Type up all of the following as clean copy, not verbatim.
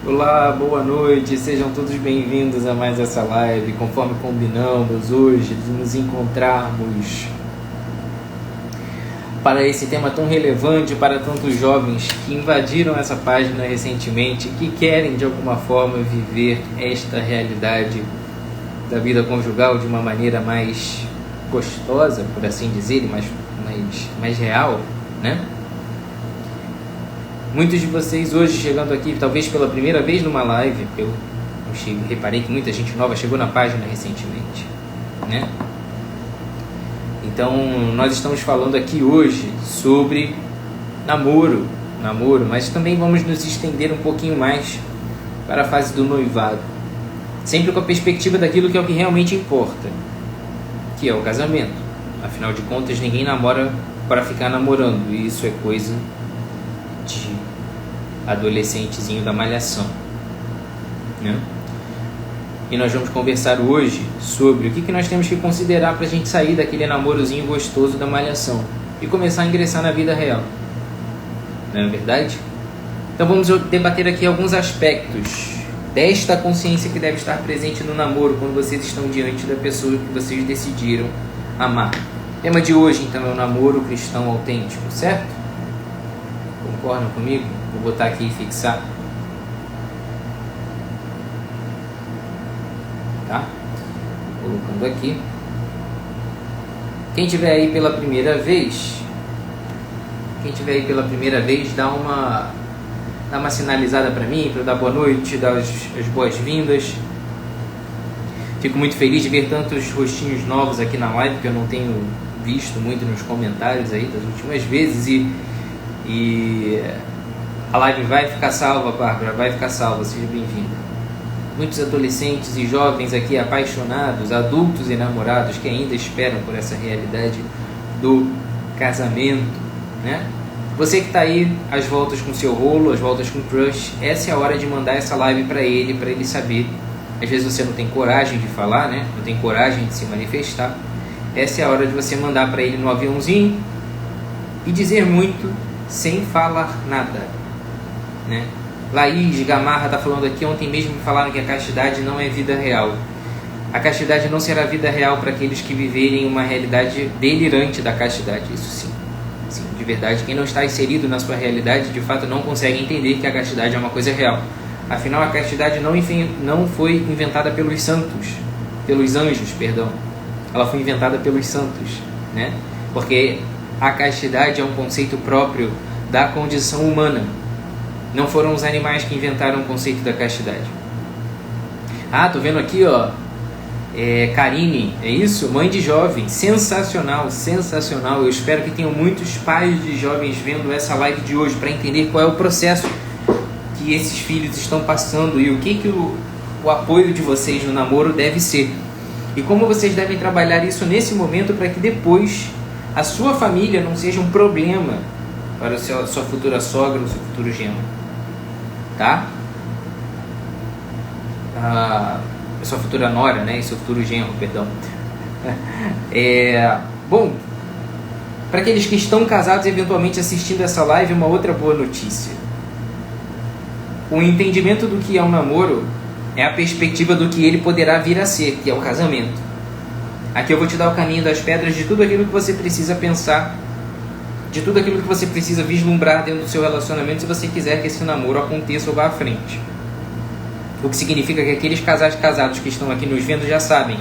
Olá, boa noite, sejam todos bem-vindos a mais essa live. Conforme combinamos hoje de nos encontrarmos para esse tema tão relevante para tantos jovens que invadiram essa página recentemente, que querem de alguma forma viver esta realidade da vida conjugal de uma maneira mais gostosa, por assim dizer, mais real, né? Muitos de vocês hoje chegando aqui, talvez pela primeira vez numa live, eu reparei que muita gente nova chegou na página recentemente, né? Então, nós estamos falando aqui hoje sobre namoro, mas também vamos nos estender um pouquinho mais para a fase do noivado, sempre com a perspectiva daquilo que é o que realmente importa, que é o casamento. Afinal de contas, ninguém namora para ficar namorando, e isso é coisa de adolescentezinho da malhação, né? E nós vamos conversar hoje sobre o que nós temos que considerar para a gente sair daquele namorozinho gostoso da malhação e começar a ingressar na vida real, não é verdade? Então vamos debater aqui alguns aspectos desta consciência que deve estar presente no namoro quando vocês estão diante da pessoa que vocês decidiram amar. O tema de hoje então é o namoro cristão autêntico, certo? Concordam comigo? Vou botar aqui e fixar. Tá? Colocando aqui. Quem estiver aí pela primeira vez, dá uma sinalizada para mim, para eu dar boa noite, dar as boas-vindas. Fico muito feliz de ver tantos rostinhos novos aqui na live, que eu não tenho visto muito nos comentários aí das últimas vezes. E a live vai ficar salva, Bárbara, vai ficar salva, seja bem-vinda. Muitos adolescentes e jovens aqui apaixonados, adultos e namorados que ainda esperam por essa realidade do casamento, né? Você que está aí às voltas com seu rolo, às voltas com crush, essa é a hora de mandar essa live para ele saber. Às vezes você não tem coragem de falar, né? Não tem coragem de se manifestar. Essa é a hora de você mandar para ele no aviãozinho e dizer muito sem falar nada, né? Laís Gamarra está falando aqui, ontem mesmo me falaram que a castidade não é vida real. A castidade não será vida real para aqueles que viverem uma realidade delirante da castidade, isso sim. Sim, de verdade, quem não está inserido na sua realidade, de fato não consegue entender que a castidade é uma coisa real. Afinal, a castidade não foi inventada pelos anjos, perdão. Ela foi inventada pelos santos, né? Porque a castidade é um conceito próprio da condição humana. Não foram os animais que inventaram o conceito da castidade. Ah, tô vendo aqui, ó. Karine, é isso? Mãe de jovem. Sensacional, sensacional. Eu espero que tenham muitos pais de jovens vendo essa live de hoje para entender qual é o processo que esses filhos estão passando e o que o apoio de vocês no namoro deve ser. E como vocês devem trabalhar isso nesse momento para que depois a sua família não seja um problema para a sua futura sogra ou seu futuro genro, tá? A sua futura nora, né? E seu futuro genro, perdão. Bom, para aqueles que estão casados eventualmente assistindo essa live, uma outra boa notícia. O entendimento do que é um namoro é a perspectiva do que ele poderá vir a ser, que é o casamento. Aqui eu vou te dar o caminho das pedras de tudo aquilo que você precisa pensar, de tudo aquilo que você precisa vislumbrar dentro do seu relacionamento se você quiser que esse namoro aconteça ou vá à frente. O que significa que aqueles casais casados que estão aqui nos vendo já sabem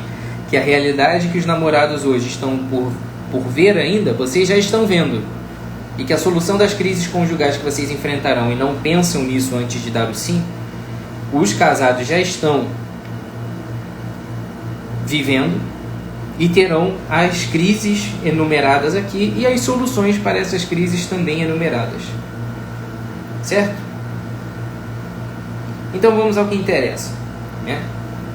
que a realidade que os namorados hoje estão por ver ainda, vocês já estão vendo. E que a solução das crises conjugais que vocês enfrentarão e não pensam nisso antes de dar o sim, os casados já estão vivendo e terão as crises enumeradas aqui e as soluções para essas crises também enumeradas. Certo? Então vamos ao que interessa, né?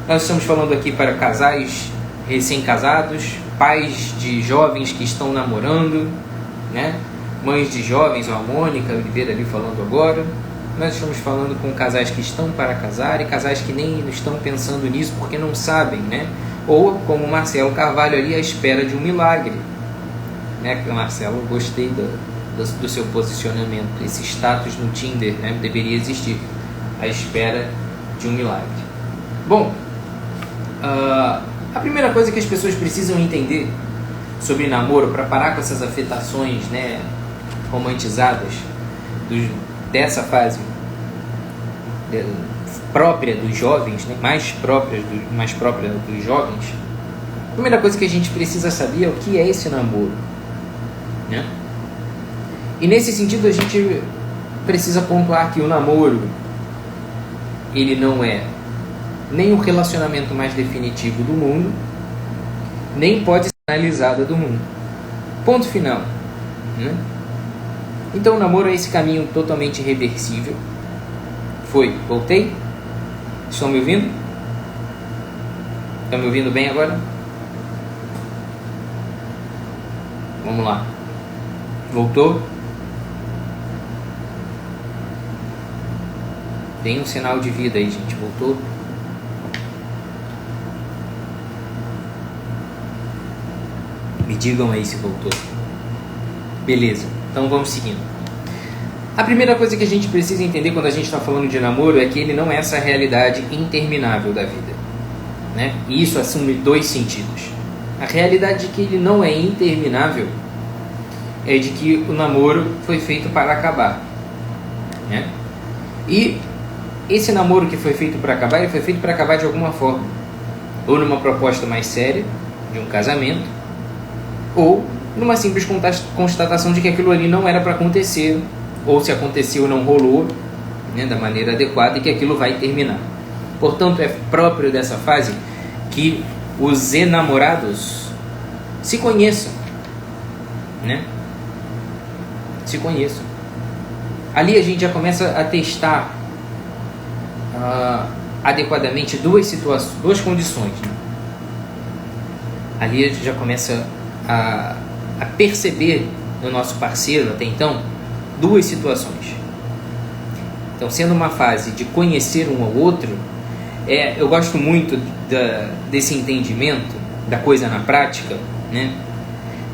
Nós estamos falando aqui para casais recém-casados, pais de jovens que estão namorando, né? Mães de jovens, a Mônica Oliveira ali falando agora. Nós estamos falando com casais que estão para casar e casais que nem estão pensando nisso porque não sabem, né? Ou como o Marcelo Carvalho ali à espera de um milagre, né? Marcelo, gostei do seu posicionamento. Esse status no Tinder, né, deveria existir. à espera de um milagre. Bom, a primeira coisa que as pessoas precisam entender sobre namoro, para parar com essas afetações, né, romantizadas dessa fase própria dos jovens, né, mais própria dos jovens, a primeira coisa que a gente precisa saber é o que é esse namoro, né? E nesse sentido a gente precisa pontuar que o namoro, ele não é nem o relacionamento mais definitivo do mundo, nem pode ser analisada do mundo. Ponto final, né? Então o namoro é esse caminho totalmente irreversível. Voltei? Estão me ouvindo? Estão me ouvindo bem agora? Vamos lá. Voltou? Tem um sinal de vida aí, gente. Voltou? Me digam aí se voltou. Beleza, então vamos seguindo. A primeira coisa que a gente precisa entender quando a gente está falando de namoro é que ele não é essa realidade interminável da vida, né? E isso assume dois sentidos. A realidade de que ele não é interminável é de que o namoro foi feito para acabar, né? E esse namoro que foi feito para acabar, ele foi feito para acabar de alguma forma, ou numa proposta mais séria de um casamento, ou numa simples constatação de que aquilo ali não era para acontecer, ou se aconteceu não rolou, né, da maneira adequada, e que aquilo vai terminar. Portanto, é próprio dessa fase que os enamorados se conheçam, né? Se conheçam. Ali a gente já começa a testar adequadamente duas condições, né? Ali a gente já começa a perceber no nosso parceiro, até então, duas situações. Então, sendo uma fase de conhecer um ao outro, eu gosto muito desse entendimento da coisa na prática, né?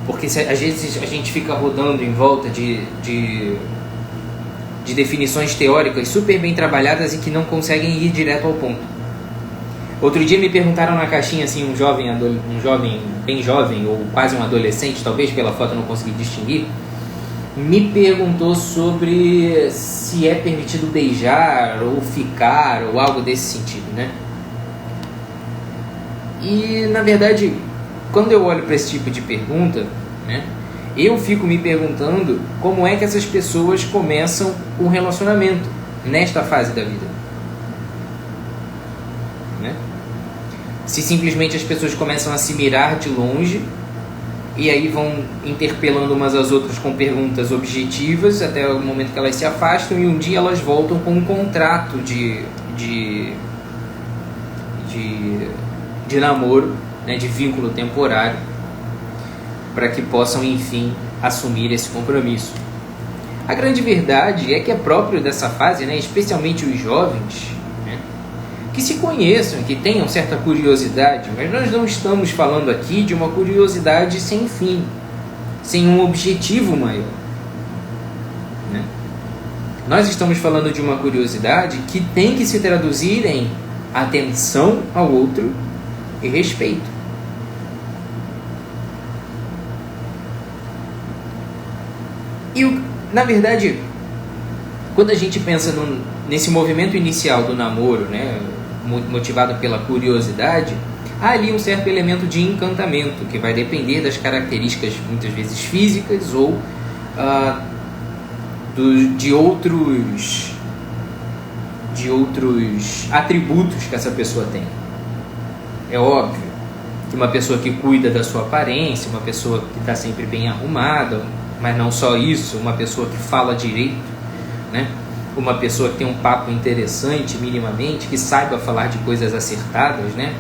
Porque às vezes a gente fica rodando em volta de definições teóricas super bem trabalhadas e que não conseguem ir direto ao ponto. Outro dia me perguntaram na caixinha, assim, um jovem bem jovem, ou quase um adolescente, talvez pela foto eu não consegui distinguir, me perguntou sobre se é permitido beijar, ou ficar, ou algo desse sentido, né? E, na verdade, quando eu olho para esse tipo de pergunta, né, eu fico me perguntando como é que essas pessoas começam um relacionamento nesta fase da vida, né? Se simplesmente as pessoas começam a se mirar de longe e aí vão interpelando umas às outras com perguntas objetivas até o momento que elas se afastam, e um dia elas voltam com um contrato de namoro, né, de vínculo temporário, para que possam, enfim, assumir esse compromisso. A grande verdade é que é próprio dessa fase, né, especialmente os jovens, né, que se conheçam, que tenham certa curiosidade, mas nós não estamos falando aqui de uma curiosidade sem fim, sem um objetivo maior, né? Nós estamos falando de uma curiosidade que tem que se traduzir em atenção ao outro e respeito. E, na verdade, quando a gente pensa nesse movimento inicial do namoro, né, motivado pela curiosidade, há ali um certo elemento de encantamento, que vai depender das características, muitas vezes físicas, ou de outros atributos que essa pessoa tem. É óbvio que uma pessoa que cuida da sua aparência, uma pessoa que está sempre bem arrumada, mas não só isso, uma pessoa que fala direito, né? Uma pessoa que tem um papo interessante minimamente, que saiba falar de coisas acertadas, né?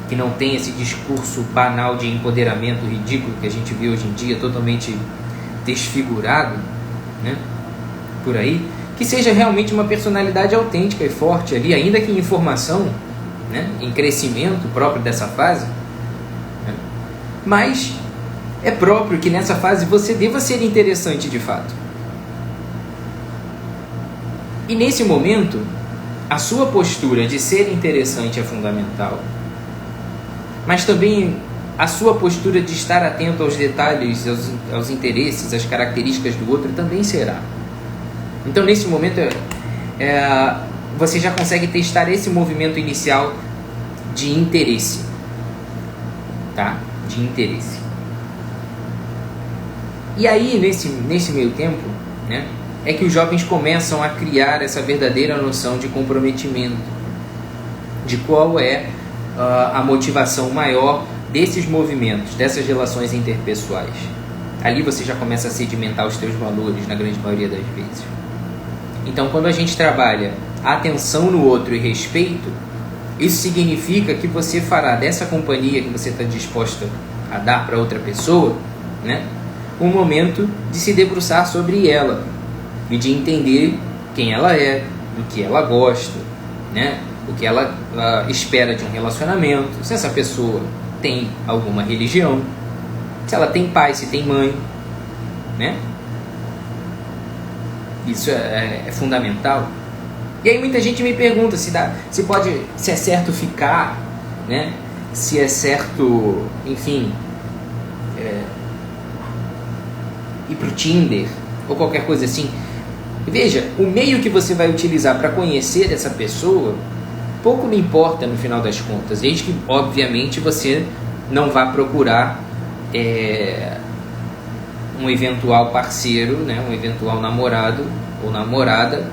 Que não tem esse discurso banal de empoderamento ridículo que a gente vê hoje em dia, totalmente desfigurado, né? Por aí, que seja realmente uma personalidade autêntica e forte ali, ainda que em formação, né? Em crescimento próprio dessa fase, né? Mas é próprio que nessa fase você deva ser interessante de fato. E nesse momento, a sua postura de ser interessante é fundamental, mas também a sua postura de estar atento aos detalhes, aos interesses, às características do outro também será. Então, nesse momento, você já consegue testar esse movimento inicial de interesse, tá? De interesse. E aí, nesse meio tempo, né, é que os jovens começam a criar essa verdadeira noção de comprometimento, de qual é a motivação maior desses movimentos, dessas relações interpessoais. Ali você já começa a sedimentar os teus valores, na grande maioria das vezes. Então, quando a gente trabalha a atenção no outro e respeito, isso significa que você fará dessa companhia que você está disposta a dar para outra pessoa, né, um momento de se debruçar sobre ela e de entender quem ela é, do que ela gosta, né, o que ela espera de um relacionamento, se essa pessoa tem alguma religião, se ela tem pai, se tem mãe, né? Isso é fundamental. E aí muita gente me pergunta se é certo ficar, né? Se é certo, enfim, ir pro Tinder ou qualquer coisa assim. Veja, o meio que você vai utilizar para conhecer essa pessoa pouco me importa no final das contas, desde que obviamente você não vá procurar um eventual parceiro, né, um eventual namorado ou namorada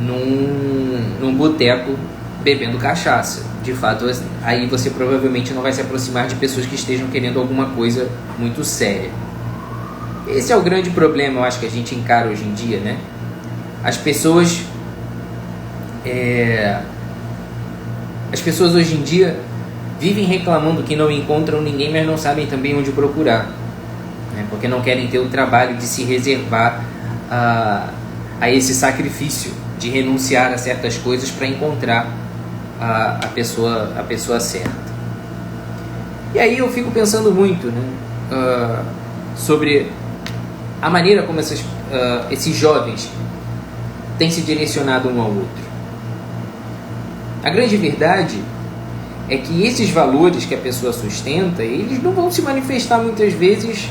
num boteco bebendo cachaça. De fato, aí você provavelmente não vai se aproximar de pessoas que estejam querendo alguma coisa muito séria. Esse é o grande problema, eu acho, que a gente encara hoje em dia, né? As pessoas hoje em dia vivem reclamando que não encontram ninguém, mas não sabem também onde procurar, né? Porque não querem ter o trabalho de se reservar a esse sacrifício de renunciar a certas coisas para encontrar a pessoa certa. E aí eu fico pensando muito, né, sobre a maneira como esses jovens têm se direcionado um ao outro. A grande verdade é que esses valores que a pessoa sustenta, eles não vão se manifestar muitas vezes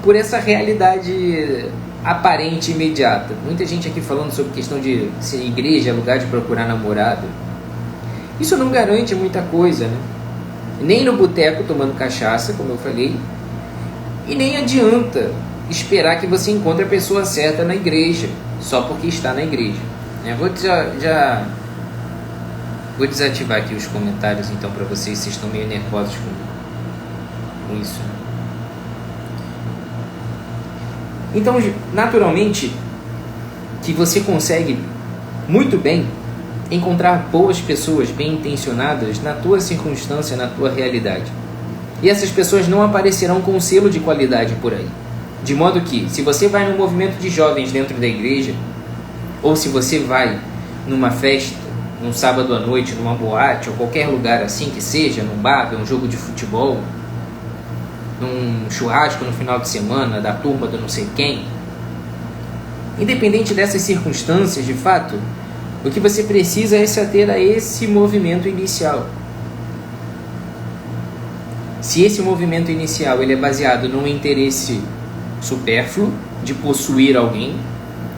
por essa realidade aparente e imediata. Muita gente aqui falando sobre questão de se a igreja é lugar de procurar namorado. Isso não garante muita coisa, né? Nem no boteco tomando cachaça, como eu falei, e nem adianta esperar que você encontre a pessoa certa na igreja, só porque está na igreja. Vou desativar aqui os comentários então para vocês estão meio nervosos com isso. Então, naturalmente, que você consegue muito bem encontrar boas pessoas bem intencionadas na tua circunstância, na tua realidade. E essas pessoas não aparecerão com selo de qualidade por aí. De modo que, se você vai num movimento de jovens dentro da igreja, ou se você vai numa festa, num sábado à noite, numa boate, ou qualquer lugar assim que seja, num bar, um jogo de futebol, num churrasco no final de semana, da turma do não sei quem, independente dessas circunstâncias, de fato, o que você precisa é se ater a esse movimento inicial. Se esse movimento inicial ele é baseado num interesse supérfluo de possuir alguém,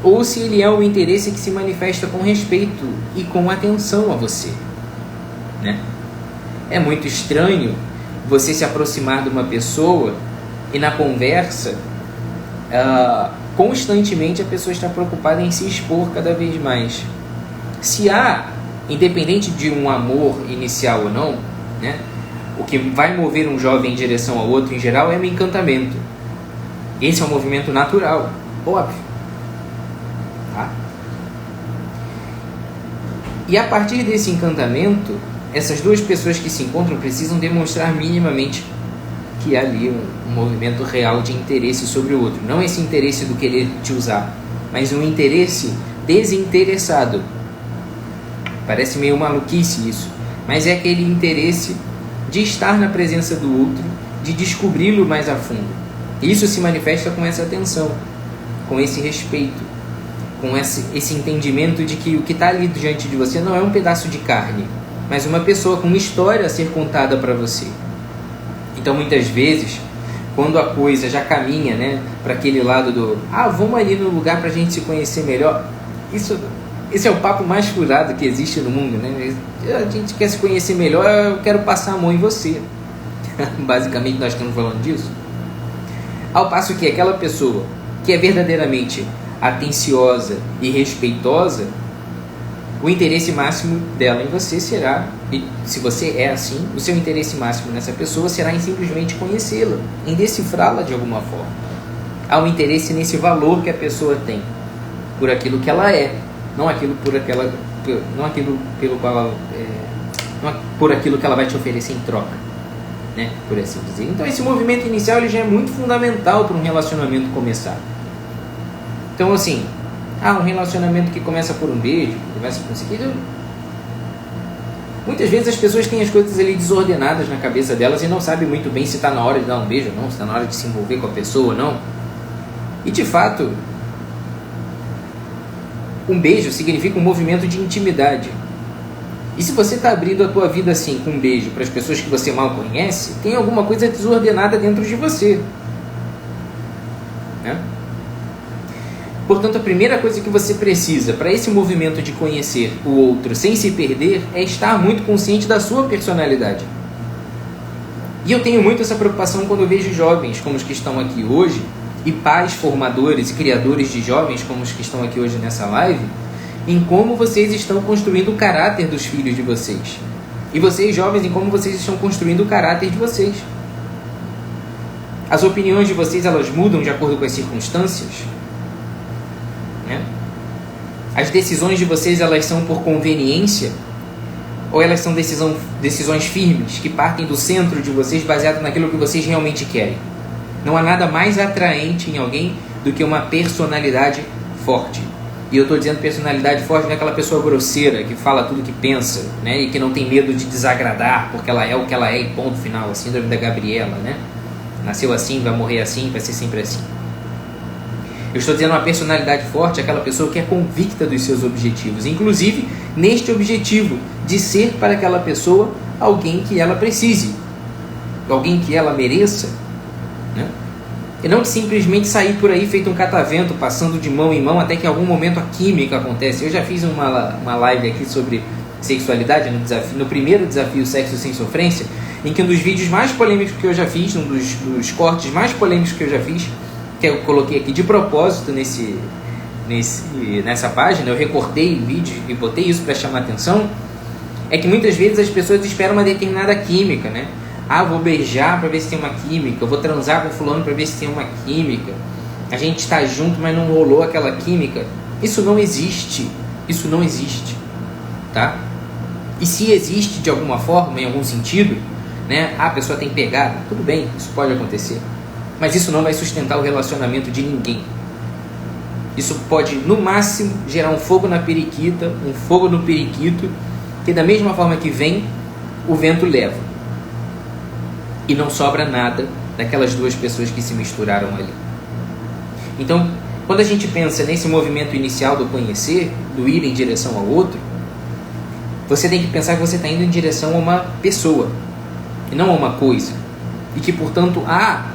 ou se ele é um interesse que se manifesta com respeito e com atenção a você, né? É muito estranho você se aproximar de uma pessoa e na conversa constantemente a pessoa está preocupada em se expor cada vez mais. Se há, independente de um amor inicial ou não, né, o que vai mover um jovem em direção ao outro em geral é o encantamento. Esse é um movimento natural, óbvio. Tá? E a partir desse encantamento, essas duas pessoas que se encontram precisam demonstrar minimamente que há ali um movimento real de interesse sobre o outro. Não esse interesse do querer te usar, mas um interesse desinteressado. Parece meio maluquice isso, mas é aquele interesse de estar na presença do outro, de descobri-lo mais a fundo. Isso se manifesta com essa atenção, com esse respeito. com esse entendimento de que o que está ali diante de você não é um pedaço de carne, mas uma pessoa com uma história a ser contada para você. Então, muitas vezes, quando a coisa já caminha, né, para aquele lado do vamos ali no lugar para a gente se conhecer melhor, esse é o papo mais furado que existe no mundo, né? A gente quer se conhecer melhor, eu quero passar a mão em você. Basicamente, nós estamos falando disso. Ao passo que aquela pessoa que é verdadeiramente atenciosa e respeitosa, o interesse máximo dela em você será, e se você é assim, o seu interesse máximo nessa pessoa será em simplesmente conhecê-la, em decifrá-la de alguma forma. Há um interesse nesse valor que a pessoa tem por aquilo que ela é, não por aquilo que ela vai te oferecer em troca, né, por assim dizer. Então esse movimento inicial ele já é muito fundamental para um relacionamento começar. Então assim, um relacionamento que começa por um beijo, começa por isso aqui. Muitas vezes as pessoas têm as coisas ali desordenadas na cabeça delas e não sabem muito bem se está na hora de dar um beijo ou não, se está na hora de se envolver com a pessoa ou não. E de fato, um beijo significa um movimento de intimidade. E se você está abrindo a tua vida assim, com um beijo, para as pessoas que você mal conhece, tem alguma coisa desordenada dentro de você, né? Portanto, a primeira coisa que você precisa para esse movimento de conhecer o outro sem se perder é estar muito consciente da sua personalidade. E eu tenho muito essa preocupação quando eu vejo jovens como os que estão aqui hoje, e pais formadores e criadores de jovens como os que estão aqui hoje nessa live, em como vocês estão construindo o caráter dos filhos de vocês. E vocês jovens, em como vocês estão construindo o caráter de vocês. As opiniões de vocês, elas mudam de acordo com as circunstâncias, né? As decisões de vocês, elas são por conveniência ou elas são decisões firmes que partem do centro de vocês, baseado naquilo que vocês realmente querem. Não há nada mais atraente em alguém do que uma personalidade forte. E eu estou dizendo personalidade forte não é aquela pessoa grosseira que fala tudo que pensa, né? E que não tem medo de desagradar porque ela é o que ela é e ponto final, a síndrome da Gabriela, né? Nasceu assim, vai morrer assim, vai ser sempre assim. Eu estou dizendo uma personalidade forte, aquela pessoa que é convicta dos seus objetivos, inclusive neste objetivo de ser para aquela pessoa alguém que ela precise, alguém que ela mereça, né? E não de simplesmente sair por aí feito um catavento, passando de mão em mão até que em algum momento a química acontece. Eu já fiz uma live aqui sobre sexualidade, no primeiro desafio Sexo Sem Sofrência, em que um dos vídeos mais polêmicos que eu já fiz, um dos cortes mais polêmicos que eu já fiz, que eu coloquei aqui de propósito nessa página, eu recortei o vídeo e botei isso para chamar atenção, é que muitas vezes as pessoas esperam uma determinada química, né? Vou beijar para ver se tem uma química, eu vou transar com fulano para ver se tem uma química, a gente está junto, mas não rolou aquela química. Isso não existe, tá? E se existe de alguma forma, em algum sentido, né? A pessoa tem pegada, tudo bem, isso pode acontecer, mas isso não vai sustentar o relacionamento de ninguém. Isso pode, no máximo, gerar um fogo na periquita, um fogo no periquito, que da mesma forma que vem, o vento leva. E não sobra nada daquelas duas pessoas que se misturaram ali. Então, quando a gente pensa nesse movimento inicial do conhecer, do ir em direção ao outro, você tem que pensar que você está indo em direção a uma pessoa, e não a uma coisa. E que, portanto, há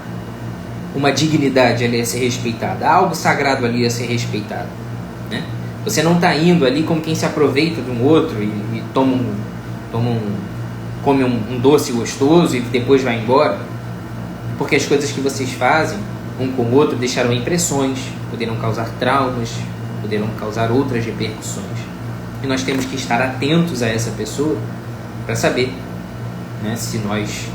uma dignidade ali a ser respeitada, há algo sagrado ali a ser respeitado, né? Você não está indo ali como quem se aproveita de um outro e come um doce gostoso e depois vai embora, porque as coisas que vocês fazem um com o outro deixarão impressões, poderão causar traumas, poderão causar outras repercussões, e nós temos que estar atentos a essa pessoa para saber, né, se nós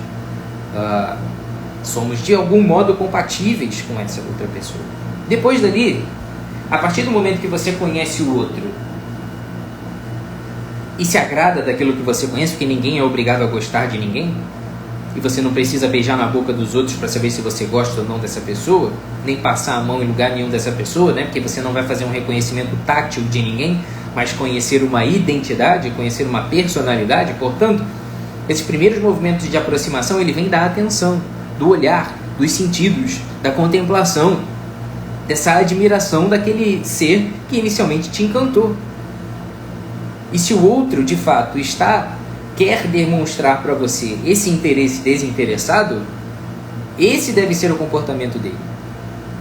somos de algum modo compatíveis com essa outra pessoa. Depois dali, a partir do momento que você conhece o outro e se agrada daquilo que você conhece, porque ninguém é obrigado a gostar de ninguém, e você não precisa beijar na boca dos outros para saber se você gosta ou não dessa pessoa, nem passar a mão em lugar nenhum dessa pessoa, né? Porque você não vai fazer um reconhecimento tátil de ninguém, mas conhecer uma identidade, conhecer uma personalidade. Portanto, esses primeiros movimentos de aproximação, ele vem da atenção, do olhar, dos sentidos, da contemplação. dessa admiração daquele ser que inicialmente te encantou. E se o outro, de fato, quer demonstrar para você esse interesse desinteressado, esse deve ser o comportamento dele.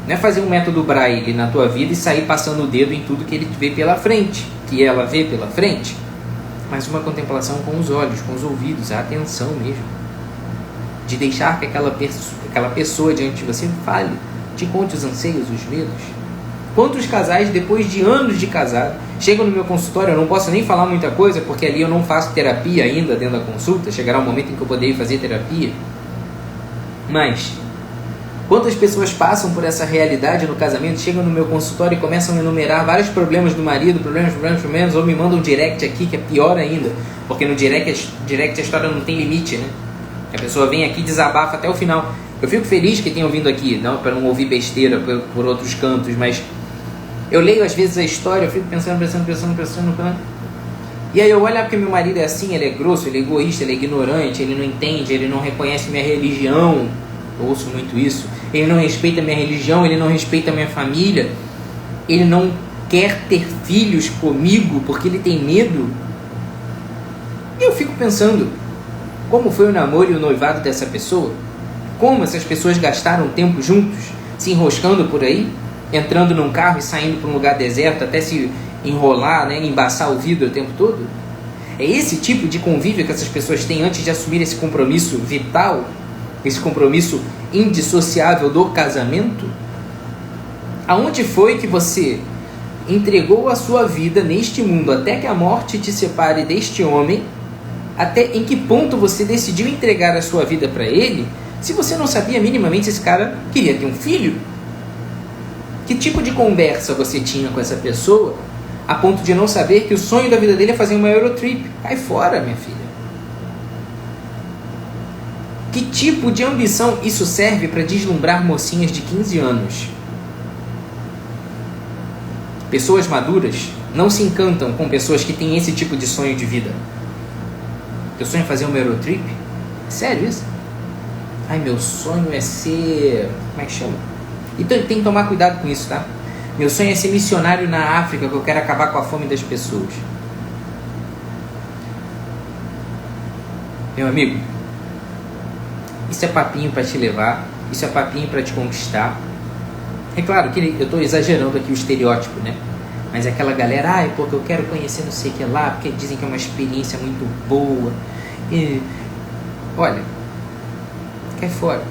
Não é fazer um método Braille na tua vida e sair passando o dedo em tudo que ele vê pela frente, que ela vê pela frente, mas uma contemplação com os olhos, com os ouvidos, a atenção mesmo. De deixar que aquela pessoa diante de você fale, te conte os anseios, os medos. Quantos casais, depois de anos de casado, chegam no meu consultório, eu não posso nem falar muita coisa, porque ali eu não faço terapia ainda dentro da consulta, chegará um momento em que eu poderia fazer terapia. Mas, quantas pessoas passam por essa realidade no casamento, chegam no meu consultório e começam a enumerar vários problemas do marido, problemas, ou me mandam um direct aqui, que é pior ainda, porque no direct a história não tem limite, né? A pessoa vem aqui e desabafa até o final. Eu fico feliz que tenham vindo aqui, não para não ouvir besteira por outros cantos, mas eu leio às vezes a história, eu fico pensando. E aí eu olho, porque meu marido é assim, ele é grosso, ele é egoísta, ele é ignorante, ele não entende, ele não reconhece minha religião. Eu ouço muito isso. Ele não respeita minha religião, ele não respeita minha família, ele não quer ter filhos comigo porque ele tem medo. E eu fico pensando, como foi o namoro e o noivado dessa pessoa? Como essas pessoas gastaram tempo juntos, se enroscando por aí, entrando num carro e saindo para um lugar deserto até se enrolar, né, embaçar o vidro o tempo todo? É esse tipo de convívio que essas pessoas têm antes de assumir esse compromisso vital, esse compromisso indissociável do casamento? Aonde foi que você entregou a sua vida neste mundo até que a morte te separe deste homem? Até em que ponto você decidiu entregar a sua vida para ele, se você não sabia minimamente se esse cara queria ter um filho? Que tipo de conversa você tinha com essa pessoa a ponto de não saber que o sonho da vida dele é fazer uma Eurotrip? Cai fora, minha filha. Que tipo de ambição isso serve para deslumbrar mocinhas de 15 anos? Pessoas maduras não se encantam com pessoas que têm esse tipo de sonho de vida. Teu sonho é fazer uma Eurotrip? Sério isso? Ai, meu sonho é ser... Como é que chama? Então tem que tomar cuidado com isso, tá? Meu sonho é ser missionário na África, que eu quero acabar com a fome das pessoas. Meu amigo, isso é papinho para te levar, isso é papinho para te conquistar. É claro que eu estou exagerando aqui o estereótipo, né? Mas é aquela galera, porque eu quero conhecer não sei o que lá, porque dizem que é uma experiência muito boa. E, olha, cai fora.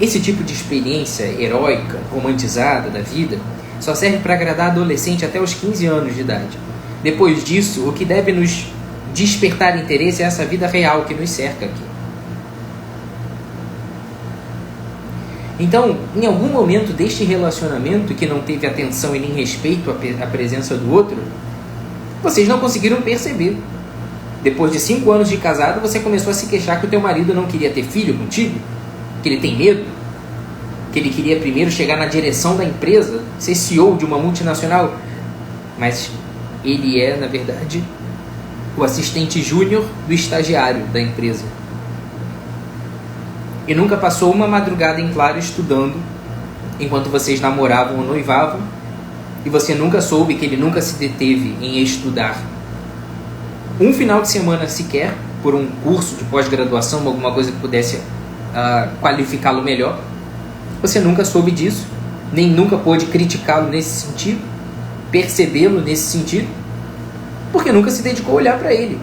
Esse tipo de experiência heróica, romantizada da vida, só serve para agradar adolescente até os 15 anos de idade. Depois disso, o que deve nos despertar interesse é essa vida real que nos cerca aqui. Então, em algum momento deste relacionamento que não teve atenção e nem respeito à presença do outro, vocês não conseguiram perceber. Depois de 5 anos de casado, você começou a se queixar que o teu marido não queria ter filho contigo, que ele tem medo, que ele queria primeiro chegar na direção da empresa, ser CEO de uma multinacional, mas ele é, na verdade, o assistente júnior do estagiário da empresa. E nunca passou uma madrugada em claro estudando enquanto vocês namoravam ou noivavam, e você nunca soube que ele nunca se deteve em estudar um final de semana sequer por um curso de pós-graduação, alguma coisa que pudesse qualificá-lo melhor. Você nunca soube disso, nem nunca pôde criticá-lo nesse sentido, percebê-lo nesse sentido, porque nunca se dedicou a olhar para ele.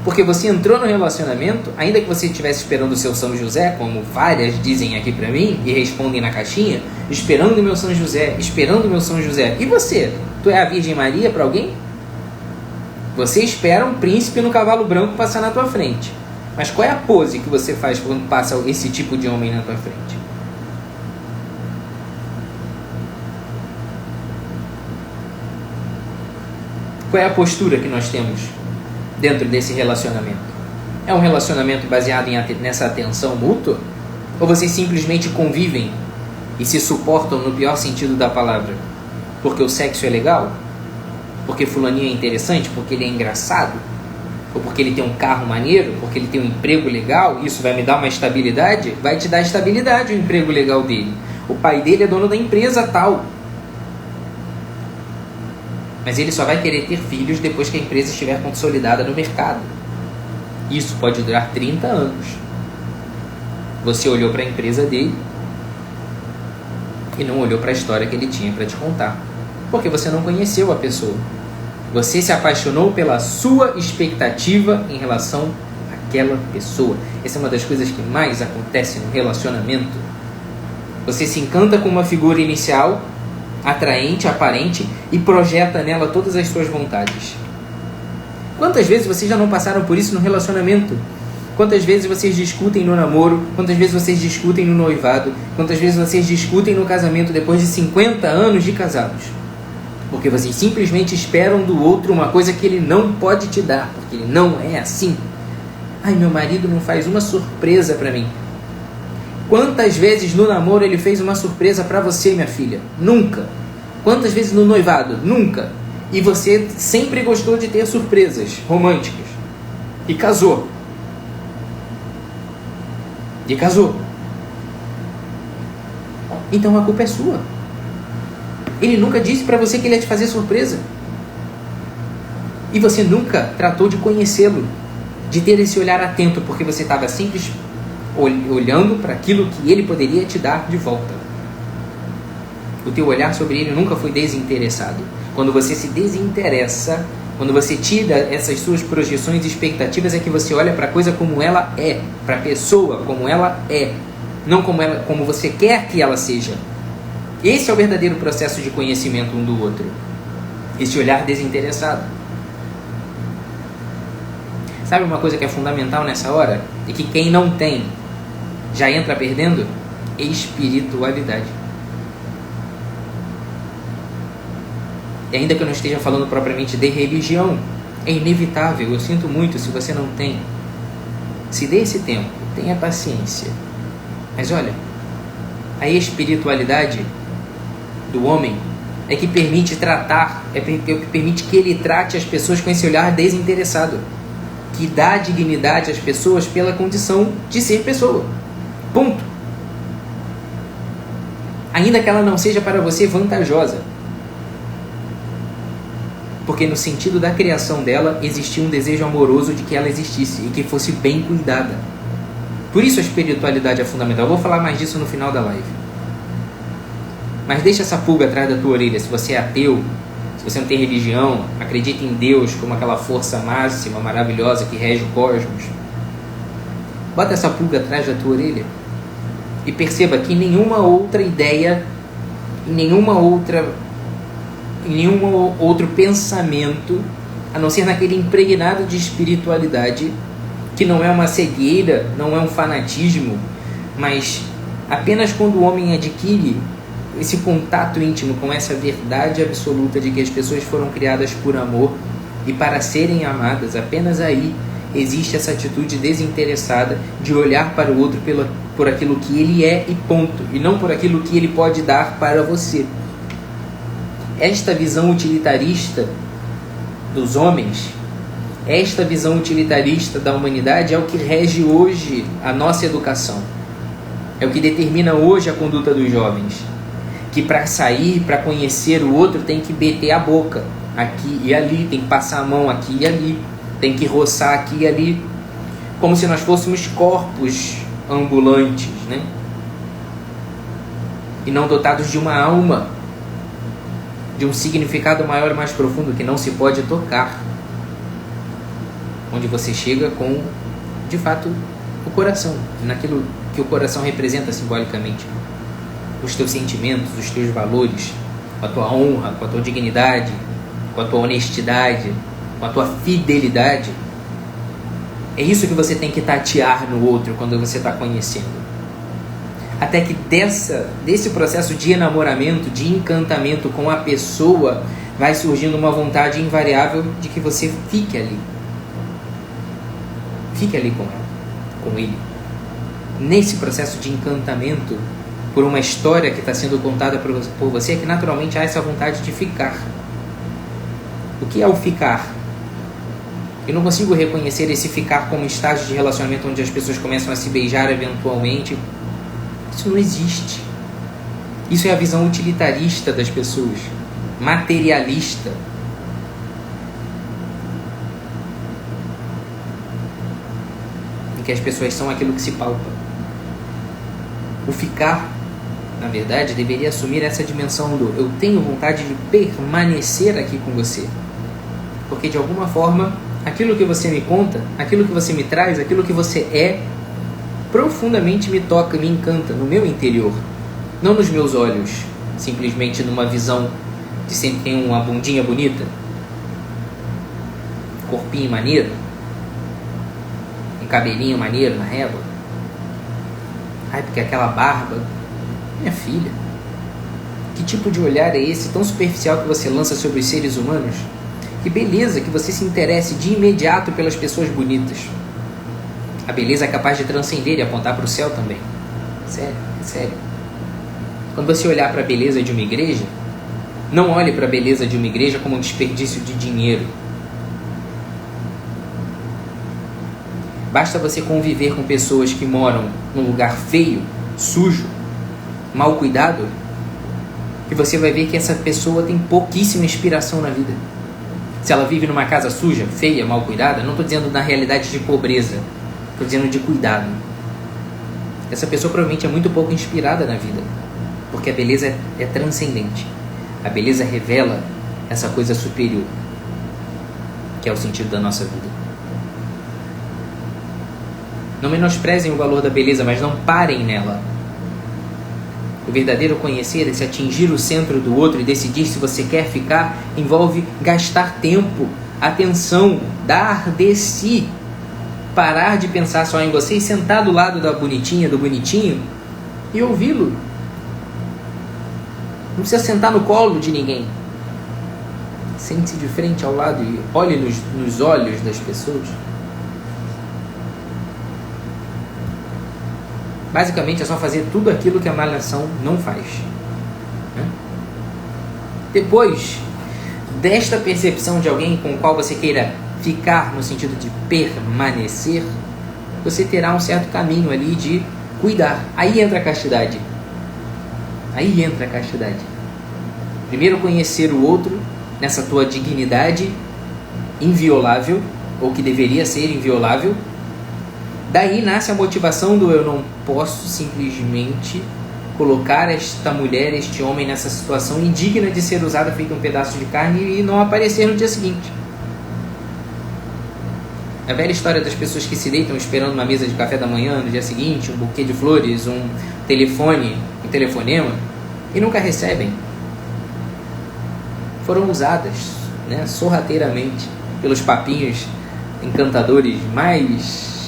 Porque você entrou no relacionamento, ainda que você estivesse esperando o seu São José, como várias dizem aqui pra mim, e respondem na caixinha, esperando o meu São José, esperando o meu São José. E você? Tu é a Virgem Maria pra alguém? Você espera um príncipe no cavalo branco passar na tua frente. Mas qual é a pose que você faz quando passa esse tipo de homem na tua frente? Qual é a postura que nós temos dentro desse relacionamento? É um relacionamento baseado nessa atenção mútua? Ou vocês simplesmente convivem e se suportam no pior sentido da palavra? Porque o sexo é legal? Porque fulaninho é interessante? Porque ele é engraçado? Ou porque ele tem um carro maneiro? Porque ele tem um emprego legal? Isso vai me dar uma estabilidade? Vai te dar estabilidade o emprego legal dele. O pai dele é dono da empresa tal. Mas ele só vai querer ter filhos depois que a empresa estiver consolidada no mercado. Isso pode durar 30 anos. Você olhou para a empresa dele e não olhou para a história que ele tinha para te contar. Porque você não conheceu a pessoa. Você se apaixonou pela sua expectativa em relação àquela pessoa. Essa é uma das coisas que mais acontece no relacionamento. Você se encanta com uma figura inicial, atraente, aparente, e projeta nela todas as suas vontades. Quantas vezes vocês já não passaram por isso no relacionamento? Quantas vezes vocês discutem no namoro? Quantas vezes vocês discutem no noivado? Quantas vezes vocês discutem no casamento depois de 50 anos de casados? Porque vocês simplesmente esperam do outro uma coisa que ele não pode te dar, porque ele não é assim. Ai, meu marido não faz uma surpresa para mim. Quantas vezes no namoro ele fez uma surpresa para você, minha filha? Nunca. Quantas vezes no noivado? Nunca. E você sempre gostou de ter surpresas românticas. E casou. Então a culpa é sua. Ele nunca disse para você que ele ia te fazer surpresa. E você nunca tratou de conhecê-lo, de ter esse olhar atento, porque você estava simples olhando para aquilo que ele poderia te dar de volta. O teu olhar sobre ele nunca foi desinteressado. Quando você se desinteressa, quando você tira essas suas projeções e expectativas, é que você olha para a coisa como ela é, para a pessoa como ela é, não como você quer que ela seja. Esse é o verdadeiro processo de conhecimento um do outro. Esse olhar desinteressado. Sabe uma coisa que é fundamental nessa hora? E que quem não tem já entra perdendo? Espiritualidade. E ainda que eu não esteja falando propriamente de religião, é inevitável, eu sinto muito se você não tem. Se dê esse tempo, tenha paciência. Mas olha, a espiritualidade do homem é que permite tratar, é que permite que ele trate as pessoas com esse olhar desinteressado, que dá dignidade às pessoas pela condição de ser pessoa. Ponto. Ainda que ela não seja para você vantajosa. Porque no sentido da criação dela existia um desejo amoroso de que ela existisse e que fosse bem cuidada. Por isso a espiritualidade é fundamental. Eu vou falar mais disso no final da live. Mas deixa essa pulga atrás da tua orelha. Se você é ateu, se você não tem religião, acredita em Deus como aquela força máxima, maravilhosa que rege o cosmos, bota essa pulga atrás da tua orelha e perceba que nenhuma outra ideia, nenhum outro pensamento, a não ser naquele impregnado de espiritualidade, que não é uma cegueira, não é um fanatismo, mas apenas quando o homem adquire esse contato íntimo com essa verdade absoluta de que as pessoas foram criadas por amor e para serem amadas, apenas aí existe essa atitude desinteressada de olhar para o outro por aquilo que ele é e ponto, e não por aquilo que ele pode dar para você. Esta visão utilitarista dos homens, esta visão utilitarista da humanidade é o que rege hoje a nossa educação. É o que determina hoje a conduta dos jovens. Que para sair, para conhecer o outro, tem que bater a boca aqui e ali, tem que passar a mão aqui e ali, tem que roçar aqui e ali, como se nós fôssemos corpos ambulantes, né? E não dotados de uma alma, de um significado maior e mais profundo que não se pode tocar, onde você chega com, de fato, o coração, naquilo que o coração representa simbolicamente, os teus sentimentos, os teus valores, com a tua honra, com a tua dignidade, com a tua honestidade, com a tua fidelidade. É isso que você tem que tatear no outro quando você está conhecendo. Até que desse processo de enamoramento, de encantamento com a pessoa, vai surgindo uma vontade invariável de que você fique ali. Fique ali com ela, com ele. Nesse processo de encantamento, por uma história que está sendo contada por você, é que naturalmente há essa vontade de ficar. O que é o ficar? Eu não consigo reconhecer esse ficar como estágio de relacionamento onde as pessoas começam a se beijar eventualmente. Isso não existe. Isso é a visão utilitarista das pessoas, materialista. Em que as pessoas são aquilo que se palpa. O ficar, na verdade, deveria assumir essa dimensão do eu tenho vontade de permanecer aqui com você. Porque de alguma forma, aquilo que você me conta, aquilo que você me traz, aquilo que você é, profundamente me toca, me encanta no meu interior. Não nos meus olhos, simplesmente numa visão de sempre tem uma bundinha bonita, corpinho maneiro, um cabelinho maneiro na régua. Ai, porque aquela barba, minha filha, que tipo de olhar é esse tão superficial que você lança sobre os seres humanos? Que beleza que você se interesse de imediato pelas pessoas bonitas. A beleza é capaz de transcender e apontar para o céu também. Sério, é sério. Quando você olhar para a beleza de uma igreja, não olhe para a beleza de uma igreja como um desperdício de dinheiro. Basta você conviver com pessoas que moram num lugar feio, sujo, mal cuidado, que você vai ver que essa pessoa tem pouquíssima inspiração na vida. Se ela vive numa casa suja, feia, mal cuidada, não estou dizendo na realidade de pobreza, estou dizendo de cuidado. Essa pessoa provavelmente é muito pouco inspirada na vida, porque a beleza é transcendente. A beleza revela essa coisa superior, que é o sentido da nossa vida. Não menosprezem o valor da beleza, mas não parem nela. O verdadeiro conhecer, esse atingir o centro do outro e decidir se você quer ficar, envolve gastar tempo, atenção, dar de si. Parar de pensar só em você e sentar do lado da bonitinha, do bonitinho e ouvi-lo. Não precisa sentar no colo de ninguém. Sente-se de frente ao lado e olhe nos olhos das pessoas. Basicamente é só fazer tudo aquilo que a malhação não faz. Depois desta percepção de alguém com o qual você queira ficar no sentido de permanecer, você terá um certo caminho ali de cuidar. Aí entra a castidade. Aí entra a castidade. Primeiro conhecer o outro nessa tua dignidade inviolável, ou que deveria ser inviolável. Daí nasce a motivação do eu não posso simplesmente colocar esta mulher, este homem nessa situação indigna de ser usada feito um pedaço de carne e não aparecer no dia seguinte. A velha história das pessoas que se deitam esperando uma mesa de café da manhã no dia seguinte, um buquê de flores, um telefone, um telefonema, e nunca recebem. Foram usadas, sorrateiramente pelos papinhos encantadores mais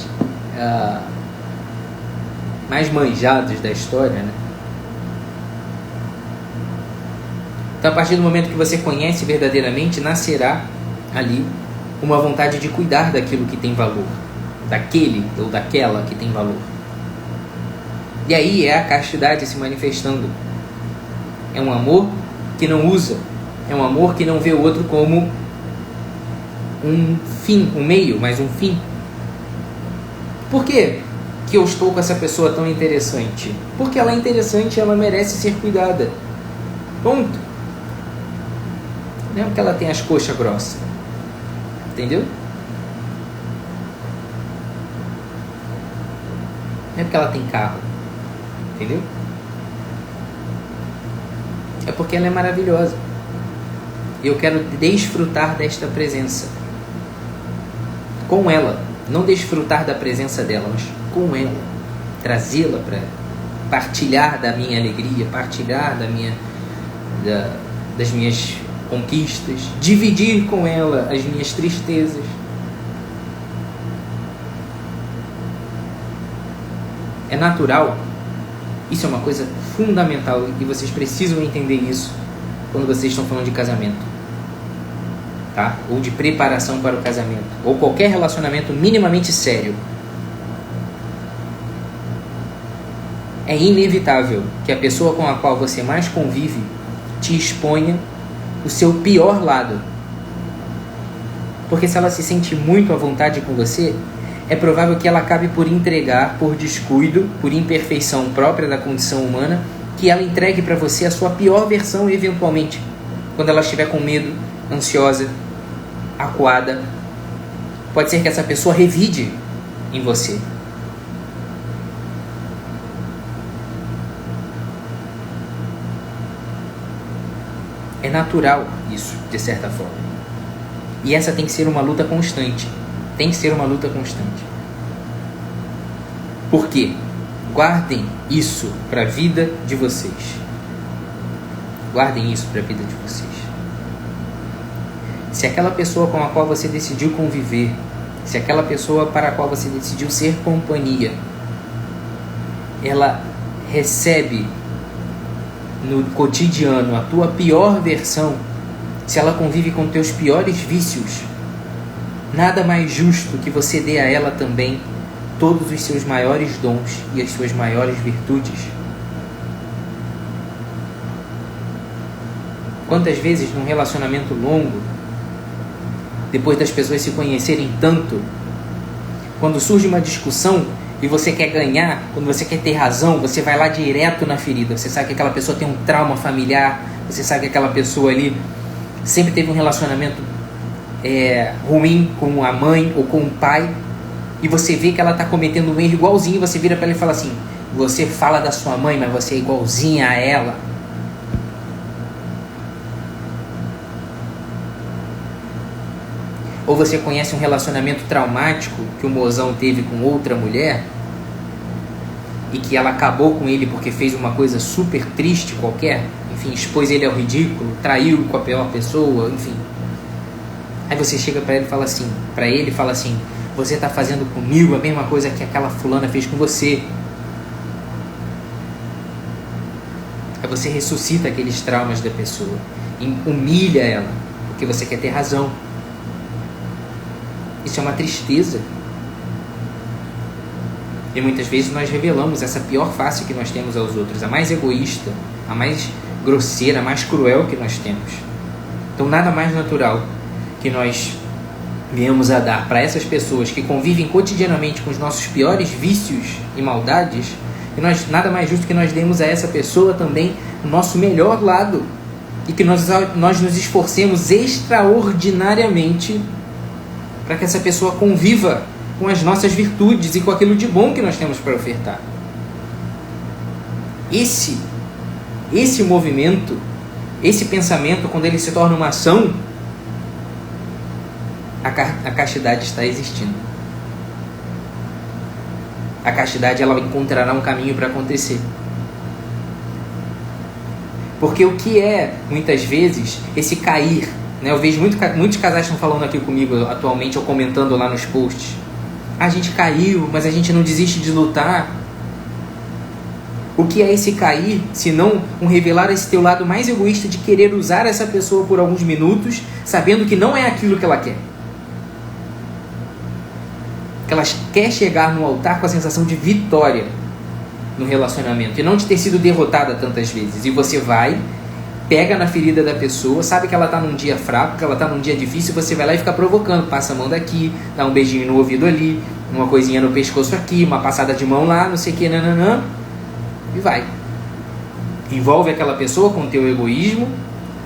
manjados da história, Então, a partir do momento que você conhece verdadeiramente, nascerá ali uma vontade de cuidar daquilo que tem valor, daquele ou daquela que tem valor. E aí é a castidade se manifestando. É um amor que não usa, é um amor que não vê o outro como um fim, um meio, mas um fim. Por que eu estou com essa pessoa tão interessante? Porque ela é interessante e ela merece ser cuidada. Ponto. Não é porque ela tem as coxas grossas. Entendeu? Não é porque ela tem carro. Entendeu? É porque ela é maravilhosa. E eu quero desfrutar desta presença. Com ela. Não desfrutar da presença dela, mas com ela. Trazê-la para partilhar da minha alegria, partilhar das minhas conquistas, dividir com ela as minhas tristezas. É natural. Isso é uma coisa fundamental e vocês precisam entender isso quando vocês estão falando de casamento. Tá? Ou de preparação para o casamento, ou qualquer relacionamento minimamente sério. É inevitável que a pessoa com a qual você mais convive te exponha o seu pior lado. Porque se ela se sente muito à vontade com você, é provável que ela acabe por entregar, por descuido, por imperfeição própria da condição humana, que ela entregue para você a sua pior versão eventualmente, quando ela estiver com medo, ansiosa, acuada. Pode ser que essa pessoa revide em você. É natural isso, de certa forma. E essa tem que ser uma luta constante. Tem que ser uma luta constante. Por quê? Guardem isso para a vida de vocês. Guardem isso para a vida de vocês. Se aquela pessoa com a qual você decidiu conviver, se aquela pessoa para a qual você decidiu ser companhia, ela recebe no cotidiano a tua pior versão, se ela convive com teus piores vícios, nada mais justo que você dê a ela também todos os seus maiores dons e as suas maiores virtudes. Quantas vezes num relacionamento longo, depois das pessoas se conhecerem tanto, quando surge uma discussão e você quer ganhar, quando você quer ter razão, você vai lá direto na ferida. Você sabe que aquela pessoa tem um trauma familiar, você sabe que aquela pessoa ali sempre teve um relacionamento ruim com a mãe ou com o pai, e você vê que ela está cometendo um erro igualzinho, você vira para ela e fala assim: você fala da sua mãe, mas você é igualzinha a ela. Ou você conhece um relacionamento traumático que o mozão teve com outra mulher e que ela acabou com ele porque fez uma coisa super triste qualquer, enfim, expôs ele ao ridículo, traiu com a pior pessoa, enfim. Aí você chega para ele e fala assim: você está fazendo comigo a mesma coisa que aquela fulana fez com você. Aí você ressuscita aqueles traumas da pessoa, humilha ela, porque você quer ter razão. Isso é uma tristeza. E muitas vezes nós revelamos essa pior face que nós temos aos outros, a mais egoísta, a mais grosseira, a mais cruel que nós temos. Então nada mais natural que nós viemos a dar para essas pessoas que convivem cotidianamente com os nossos piores vícios e maldades, e nada mais justo que nós demos a essa pessoa também o nosso melhor lado, e que nós nos esforcemos extraordinariamente para que essa pessoa conviva com as nossas virtudes e com aquilo de bom que nós temos para ofertar. Esse movimento, esse pensamento, quando ele se torna uma ação, a castidade está existindo. A castidade, ela encontrará um caminho para acontecer. Porque o que é, muitas vezes, esse cair, né? Eu vejo muitos casais estão falando aqui comigo atualmente, ou comentando lá nos posts: a gente caiu, mas a gente não desiste de lutar. O que é esse cair, se não um revelar esse teu lado mais egoísta de querer usar essa pessoa por alguns minutos, sabendo que não é aquilo que ela quer? Que ela quer chegar no altar com a sensação de vitória no relacionamento, e não de ter sido derrotada tantas vezes. E você vai, pega na ferida da pessoa, sabe que ela está num dia fraco, que ela está num dia difícil, você vai lá e fica provocando, passa a mão daqui, dá um beijinho no ouvido ali, uma coisinha no pescoço aqui, uma passada de mão lá, não sei o que, nananã, e vai. Envolve aquela pessoa com o teu egoísmo,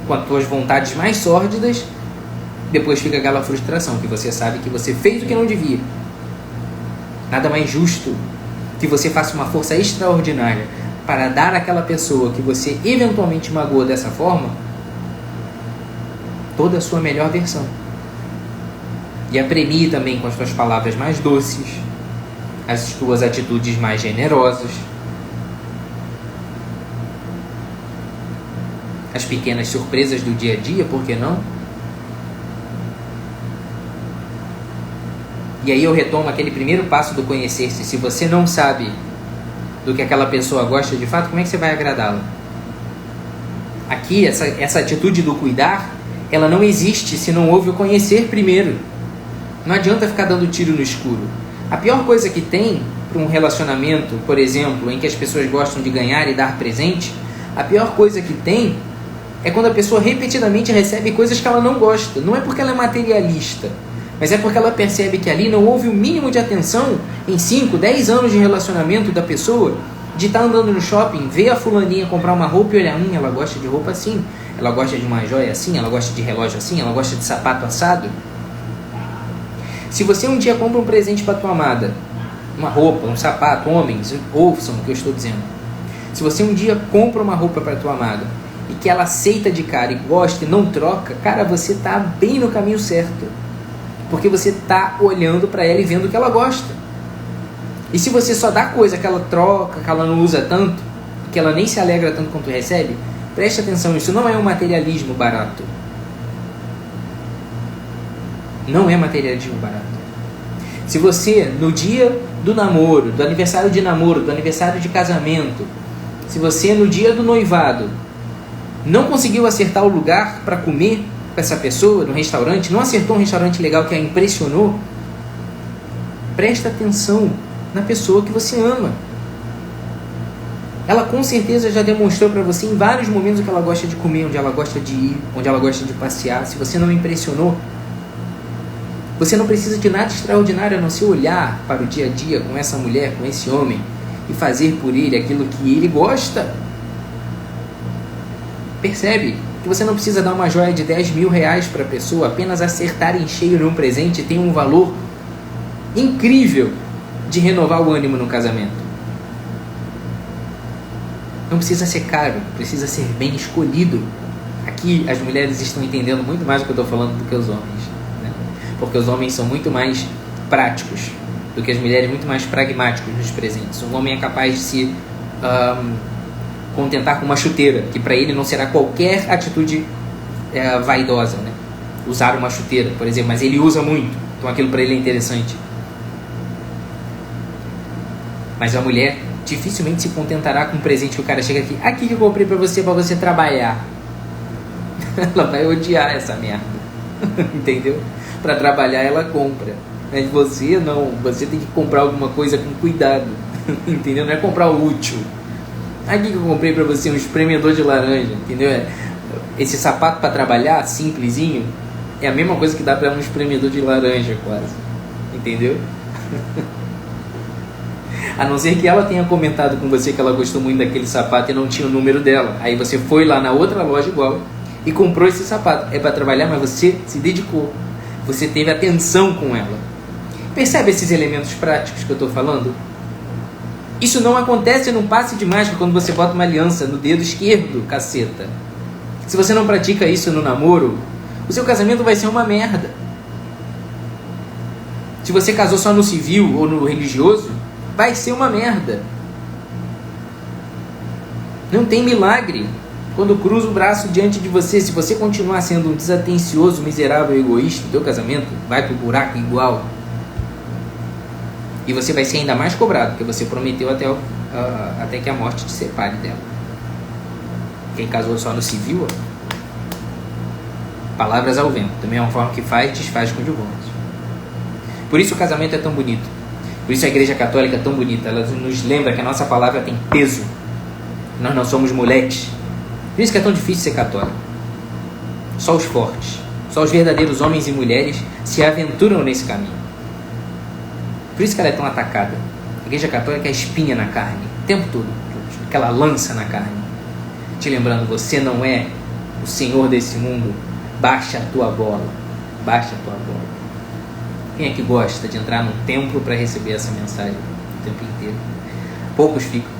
com as tuas vontades mais sórdidas, depois fica aquela frustração, que você sabe que você fez o que não devia. Nada mais justo que você faça uma força extraordinária para dar àquela pessoa que você eventualmente magoou dessa forma toda a sua melhor versão. E a premie também com as tuas palavras mais doces, as tuas atitudes mais generosas, as pequenas surpresas do dia a dia, por que não? E aí eu retomo aquele primeiro passo do conhecer-se. Se você não sabe do que aquela pessoa gosta de fato, como é que você vai agradá-la? Aqui, essa atitude do cuidar, ela não existe se não houve o conhecer primeiro. Não adianta ficar dando tiro no escuro. A pior coisa que tem para um relacionamento, por exemplo, em que as pessoas gostam de ganhar e dar presente, a pior coisa que tem é quando a pessoa repetidamente recebe coisas que ela não gosta. Não é porque ela é materialista, mas é porque ela percebe que ali não houve o mínimo de atenção em 5, 10 anos de relacionamento da pessoa, de estar andando no shopping, ver a fulaninha comprar uma roupa e olhar, ela gosta de roupa assim, ela gosta de uma joia assim, ela gosta de relógio assim, ela gosta de sapato assado. Se você um dia compra um presente para tua amada, uma roupa, um sapato, homens, ouçam o que eu estou dizendo. Se você um dia compra uma roupa para tua amada e que ela aceita de cara e gosta e não troca, cara, você está bem no caminho certo. Porque você está olhando para ela e vendo o que ela gosta. E se você só dá coisa que ela troca, que ela não usa tanto, que ela nem se alegra tanto quanto recebe, preste atenção, isso não é um materialismo barato. Não é materialismo barato. Se você, no dia do namoro, do aniversário de namoro, do aniversário de casamento, se você, no dia do noivado, não conseguiu acertar o lugar para comer com essa pessoa no restaurante, não acertou um restaurante legal que a impressionou, presta atenção na pessoa que você ama. Ela com certeza já demonstrou para você em vários momentos o que ela gosta de comer, onde ela gosta de ir, onde ela gosta de passear. Se você não impressionou, você não precisa de nada extraordinário a não ser olhar para o dia a dia com essa mulher, com esse homem e fazer por ele aquilo que ele gosta. Percebe que você não precisa dar uma joia de 10 mil reais para a pessoa, apenas acertar em cheio num presente tem um valor incrível de renovar o ânimo no casamento. Não precisa ser caro, precisa ser bem escolhido. Aqui as mulheres estão entendendo muito mais do que eu estou falando do que os homens, né? Porque os homens são muito mais práticos do que as mulheres, muito mais pragmáticos nos presentes. Um homem é capaz de se contentar com uma chuteira, que para ele não será qualquer atitude vaidosa, né? Usar uma chuteira, por exemplo, mas ele usa muito, então aquilo para ele é interessante. Mas a mulher dificilmente se contentará com um presente que o cara chega aqui que eu comprei para você trabalhar. Ela vai odiar essa merda. Entendeu? Para trabalhar ela compra. Mas você não, você tem que comprar alguma coisa com cuidado. Entendeu? Não é comprar o útil. Aqui que eu comprei para você um espremedor de laranja. Entendeu? Esse sapato para trabalhar, simplesinho, é a mesma coisa que dá para um espremedor de laranja quase. Entendeu? A não ser que ela tenha comentado com você que ela gostou muito daquele sapato e não tinha o número dela. Aí você foi lá na outra loja igual e comprou esse sapato. É para trabalhar, mas você se dedicou. Você teve atenção com ela. Percebe esses elementos práticos que eu estou falando? Isso não acontece num passe de mágica quando você bota uma aliança no dedo esquerdo, caceta. Se você não pratica isso no namoro, o seu casamento vai ser uma merda. Se você casou só no civil ou no religioso, vai ser uma merda. Não tem milagre quando cruza o braço diante de você. Se você continuar sendo um desatencioso, miserável, egoísta, o teu casamento vai pro buraco igual. E você vai ser ainda mais cobrado, porque você prometeu até que a morte te separe dela. Quem casou só no civil, palavras ao vento. Também é uma forma que faz e desfaz com o divórcio. Por isso o casamento é tão bonito. Por isso a Igreja Católica é tão bonita. Ela nos lembra que a nossa palavra tem peso. Nós não somos moleques. Por isso que é tão difícil ser católico. Só os fortes, só os verdadeiros homens e mulheres se aventuram nesse caminho. Por isso que ela é tão atacada. A Igreja Católica é a espinha na carne, o tempo todo. Aquela lança na carne. Te lembrando, você não é o Senhor desse mundo. Baixa a tua bola. Baixa a tua bola. Quem é que gosta de entrar no templo para receber essa mensagem o tempo inteiro? Poucos ficam.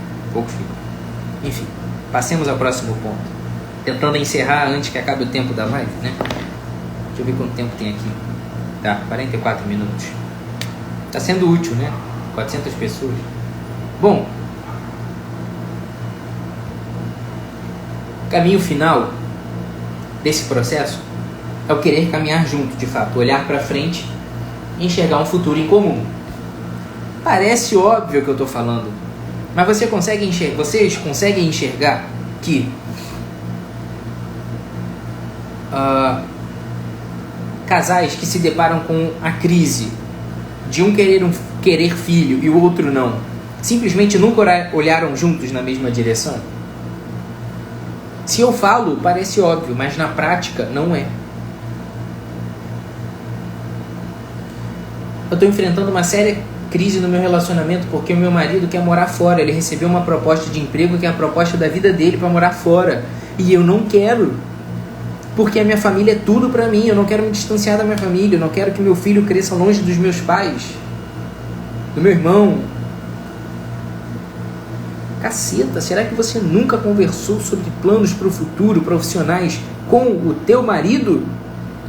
Enfim, passemos ao próximo ponto. Tentando encerrar antes que acabe o tempo da live, né? Deixa eu ver quanto tempo tem aqui. Tá, 44 minutos. Tá sendo útil, né? 400 pessoas. Bom, o caminho final desse processo é o querer caminhar junto, de fato. Olhar para frente e enxergar um futuro em comum. Parece óbvio o que eu estou falando, mas vocês conseguem enxergar que casais que se deparam com a crise de um querer filho e o outro não, simplesmente nunca olharam juntos na mesma direção? Se eu falo, parece óbvio, mas na prática não é. Eu estou enfrentando uma séria crise no meu relacionamento porque o meu marido quer morar fora. Ele recebeu uma proposta de emprego que é a proposta da vida dele para morar fora. E eu não quero. Porque a minha família é tudo para mim. Eu não quero me distanciar da minha família. Eu não quero que meu filho cresça longe dos meus pais, do meu irmão. Caceta, será que você nunca conversou sobre planos para o futuro, profissionais, com o teu marido?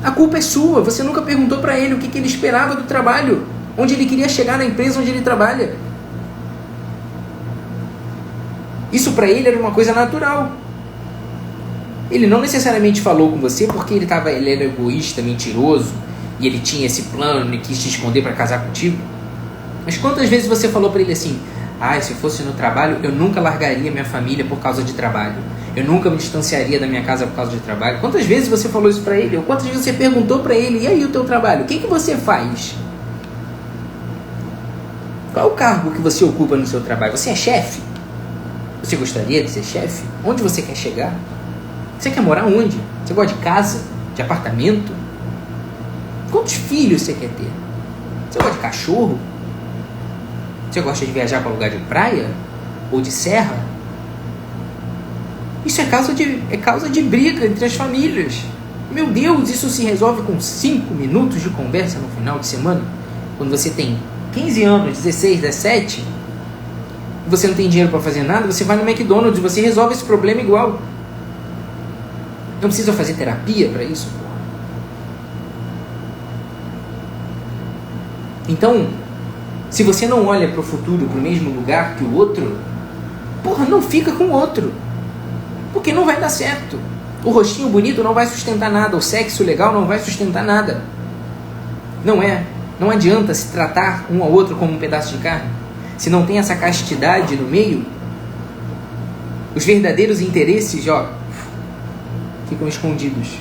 A culpa é sua. Você nunca perguntou para ele o que ele esperava do trabalho, onde ele queria chegar na empresa onde ele trabalha. Isso para ele era uma coisa natural. Ele não necessariamente falou com você porque ele era egoísta, mentiroso, e ele tinha esse plano e quis te esconder para casar contigo. Mas quantas vezes você falou para ele assim: se fosse no trabalho, eu nunca largaria minha família por causa de trabalho. Eu nunca me distanciaria da minha casa por causa de trabalho. Quantas vezes você falou isso para ele? Ou quantas vezes você perguntou para ele: e aí o teu trabalho? O que você faz? Qual é o cargo que você ocupa no seu trabalho? Você é chefe? Você gostaria de ser chefe? Onde você quer chegar? Você quer morar onde? Você gosta de casa? De apartamento? Quantos filhos você quer ter? Você gosta de cachorro? Você gosta de viajar para lugar de praia? Ou de serra? Isso é causa de briga entre as famílias. Meu Deus, isso se resolve com 5 minutos de conversa no final de semana? Quando você tem 15 anos, 16, 17, e você não tem dinheiro para fazer nada, você vai no McDonald's e você resolve esse problema igual. Não precisa fazer terapia para isso, porra. Então, se você não olha para o futuro, para o mesmo lugar que o outro, porra, não fica com o outro. Porque não vai dar certo. O rostinho bonito não vai sustentar nada. O sexo legal não vai sustentar nada. Não adianta se tratar um ao outro como um pedaço de carne. Se não tem essa castidade no meio, os verdadeiros interesses, ficam escondidos.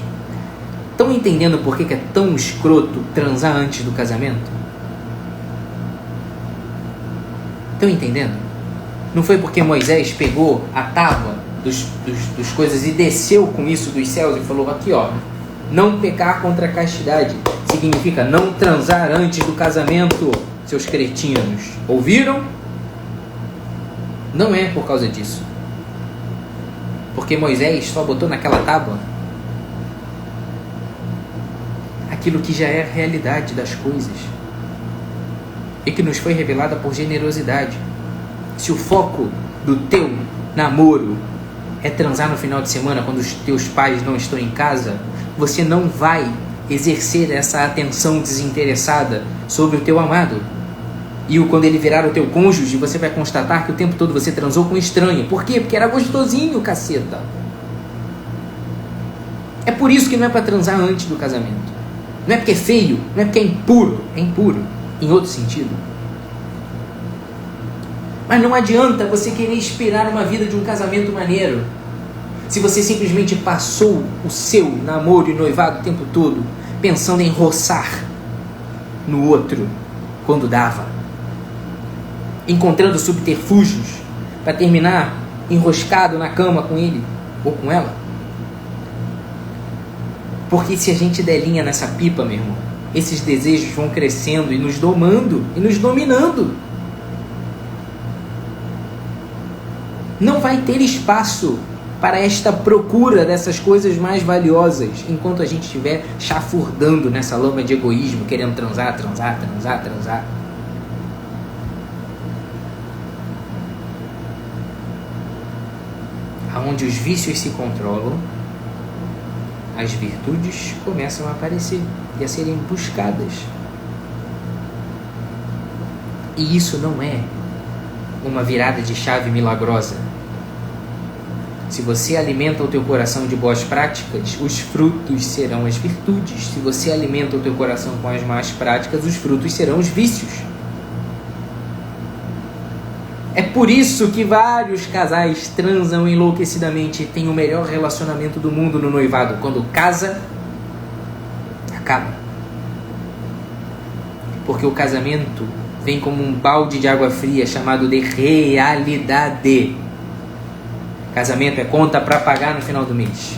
Estão entendendo por que é tão escroto transar antes do casamento? Estão entendendo? Não foi porque Moisés pegou a tábua dos coisas e desceu com isso dos céus e falou: aqui não pecar contra a castidade significa não transar antes do casamento, seus cretinos. Ouviram? Não é por causa disso. Porque Moisés só botou naquela tábua aquilo que já é a realidade das coisas e que nos foi revelada por generosidade. Se o foco do teu namoro é transar no final de semana quando os teus pais não estão em casa, você não vai exercer essa atenção desinteressada sobre o teu amado. E quando ele virar o teu cônjuge, você vai constatar que o tempo todo você transou com estranho. Por quê? Porque era gostosinho, caceta. É por isso que não é para transar antes do casamento. Não é porque é feio, não é porque é impuro. É impuro, em outro sentido. Mas não adianta você querer esperar uma vida de um casamento maneiro se você simplesmente passou o seu namoro e noivado o tempo todo pensando em roçar no outro quando dava, encontrando subterfúgios para terminar enroscado na cama com ele ou com ela. Porque se a gente der linha nessa pipa, meu irmão, esses desejos vão crescendo e nos domando e nos dominando. Não vai ter espaço para esta procura dessas coisas mais valiosas enquanto a gente estiver chafurdando nessa lama de egoísmo, querendo transar. Aonde os vícios se controlam, as virtudes começam a aparecer e a serem buscadas. E isso não é uma virada de chave milagrosa. Se você alimenta o teu coração de boas práticas, os frutos serão as virtudes. Se você alimenta o teu coração com as más práticas, os frutos serão os vícios. É por isso que vários casais transam enlouquecidamente e têm o melhor relacionamento do mundo no noivado. Quando casa, acaba. Porque o casamento vem como um balde de água fria chamado de realidade. Casamento é conta para pagar no final do mês.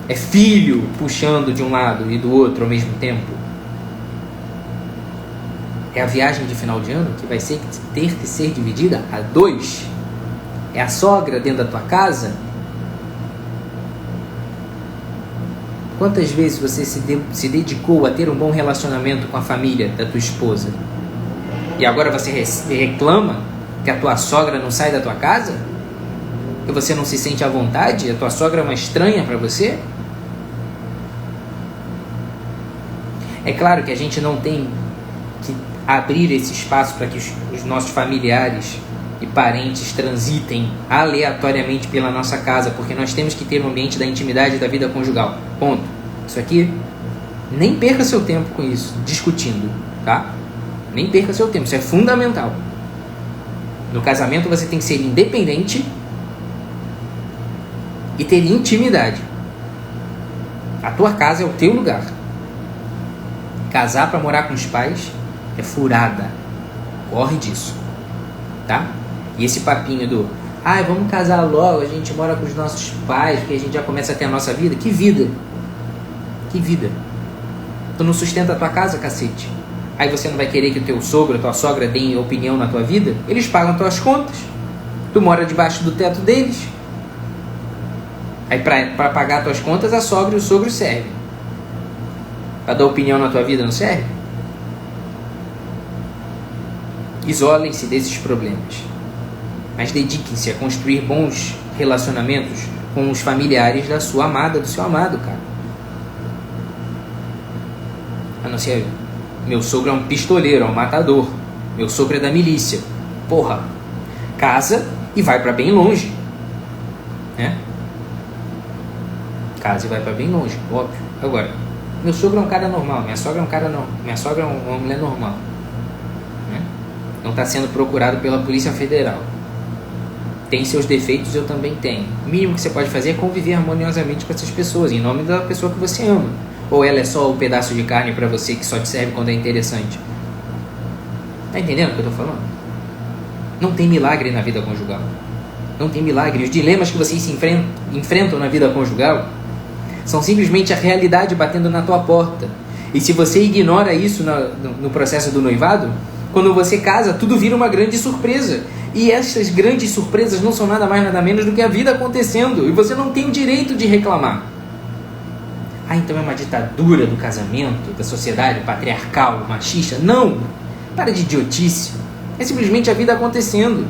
É filho puxando de um lado e do outro ao mesmo tempo. É a viagem de final de ano que vai ter que ser dividida a 2? É a sogra dentro da tua casa? Quantas vezes você se dedicou a ter um bom relacionamento com a família da tua esposa? E agora você reclama que a tua sogra não sai da tua casa? Que você não se sente à vontade? A tua sogra é uma estranha para você? É claro que a gente não tem que abrir esse espaço para que os nossos familiares e parentes transitem aleatoriamente pela nossa casa, porque nós temos que ter um ambiente da intimidade da vida conjugal. Ponto. Isso aqui, nem perca seu tempo com isso, discutindo, tá? Nem perca seu tempo, isso é fundamental. No casamento você tem que ser independente e ter intimidade. A tua casa é o teu lugar. Casar para morar com os pais é furada. Corre disso, tá? E esse papinho do vamos casar logo, a gente mora com os nossos pais, porque a gente já começa a ter a nossa vida. Que vida? Que vida? Tu não sustenta a tua casa, cacete? Aí você não vai querer que o teu sogro, a tua sogra deem opinião na tua vida? Eles pagam tuas contas. Tu mora debaixo do teto deles. Aí para pagar tuas contas, a sogra e o sogro servem. Para dar opinião na tua vida não serve? Isolem-se desses problemas. Mas dediquem-se a construir bons relacionamentos com os familiares da sua amada, do seu amado, cara. A não ser, meu sogro é um pistoleiro, é um matador. Meu sogro é da milícia. Porra, casa e vai pra bem longe, né? Casa e vai pra bem longe, óbvio. Agora, meu sogro é um cara normal, minha sogra é um cara normal, minha sogra é uma mulher normal, né? Não está sendo procurado pela Polícia Federal. Tem seus defeitos, eu também tenho. O mínimo que você pode fazer é conviver harmoniosamente com essas pessoas, em nome da pessoa que você ama. Ou ela é só o pedaço de carne para você que só te serve quando é interessante? Tá entendendo o que eu tô falando? Não tem milagre na vida conjugal. Não tem milagre. Os dilemas que vocês se enfrentam na vida conjugal são simplesmente a realidade batendo na tua porta. E se você ignora isso no processo do noivado, quando você casa, tudo vira uma grande surpresa. E essas grandes surpresas não são nada mais nada menos do que a vida acontecendo. E você não tem o direito de reclamar. Então é uma ditadura do casamento, da sociedade patriarcal, machista. Não! Para de idiotice. É simplesmente a vida acontecendo.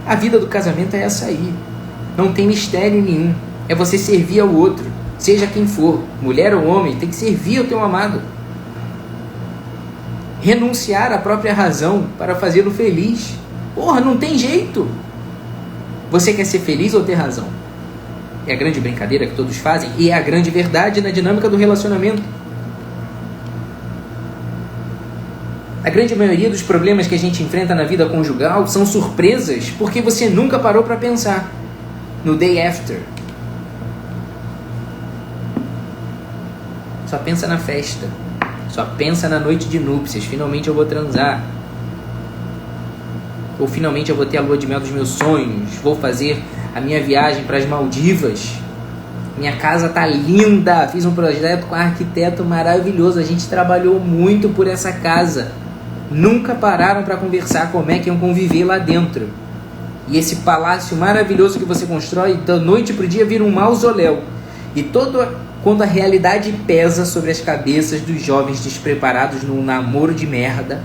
A vida do casamento é essa aí. Não tem mistério nenhum. É você servir ao outro, seja quem for, mulher ou homem, tem que servir ao teu amado. Renunciar à própria razão para fazê-lo feliz. Porra, não tem jeito. Você quer ser feliz ou ter razão? É a grande brincadeira que todos fazem e é a grande verdade na dinâmica do relacionamento. A grande maioria dos problemas que a gente enfrenta na vida conjugal são surpresas porque você nunca parou para pensar no day after. Só pensa na festa. Só pensa na noite de núpcias. Finalmente eu vou transar. Ou finalmente eu vou ter a lua de mel dos meus sonhos. Vou fazer a minha viagem para as Maldivas. Minha casa tá linda. Fiz um projeto com um arquiteto maravilhoso. A gente trabalhou muito por essa casa. Nunca pararam para conversar como é que iam conviver lá dentro. E esse palácio maravilhoso que você constrói, da noite pro dia vira um mausoléu. E quando a realidade pesa sobre as cabeças dos jovens despreparados num namoro de merda,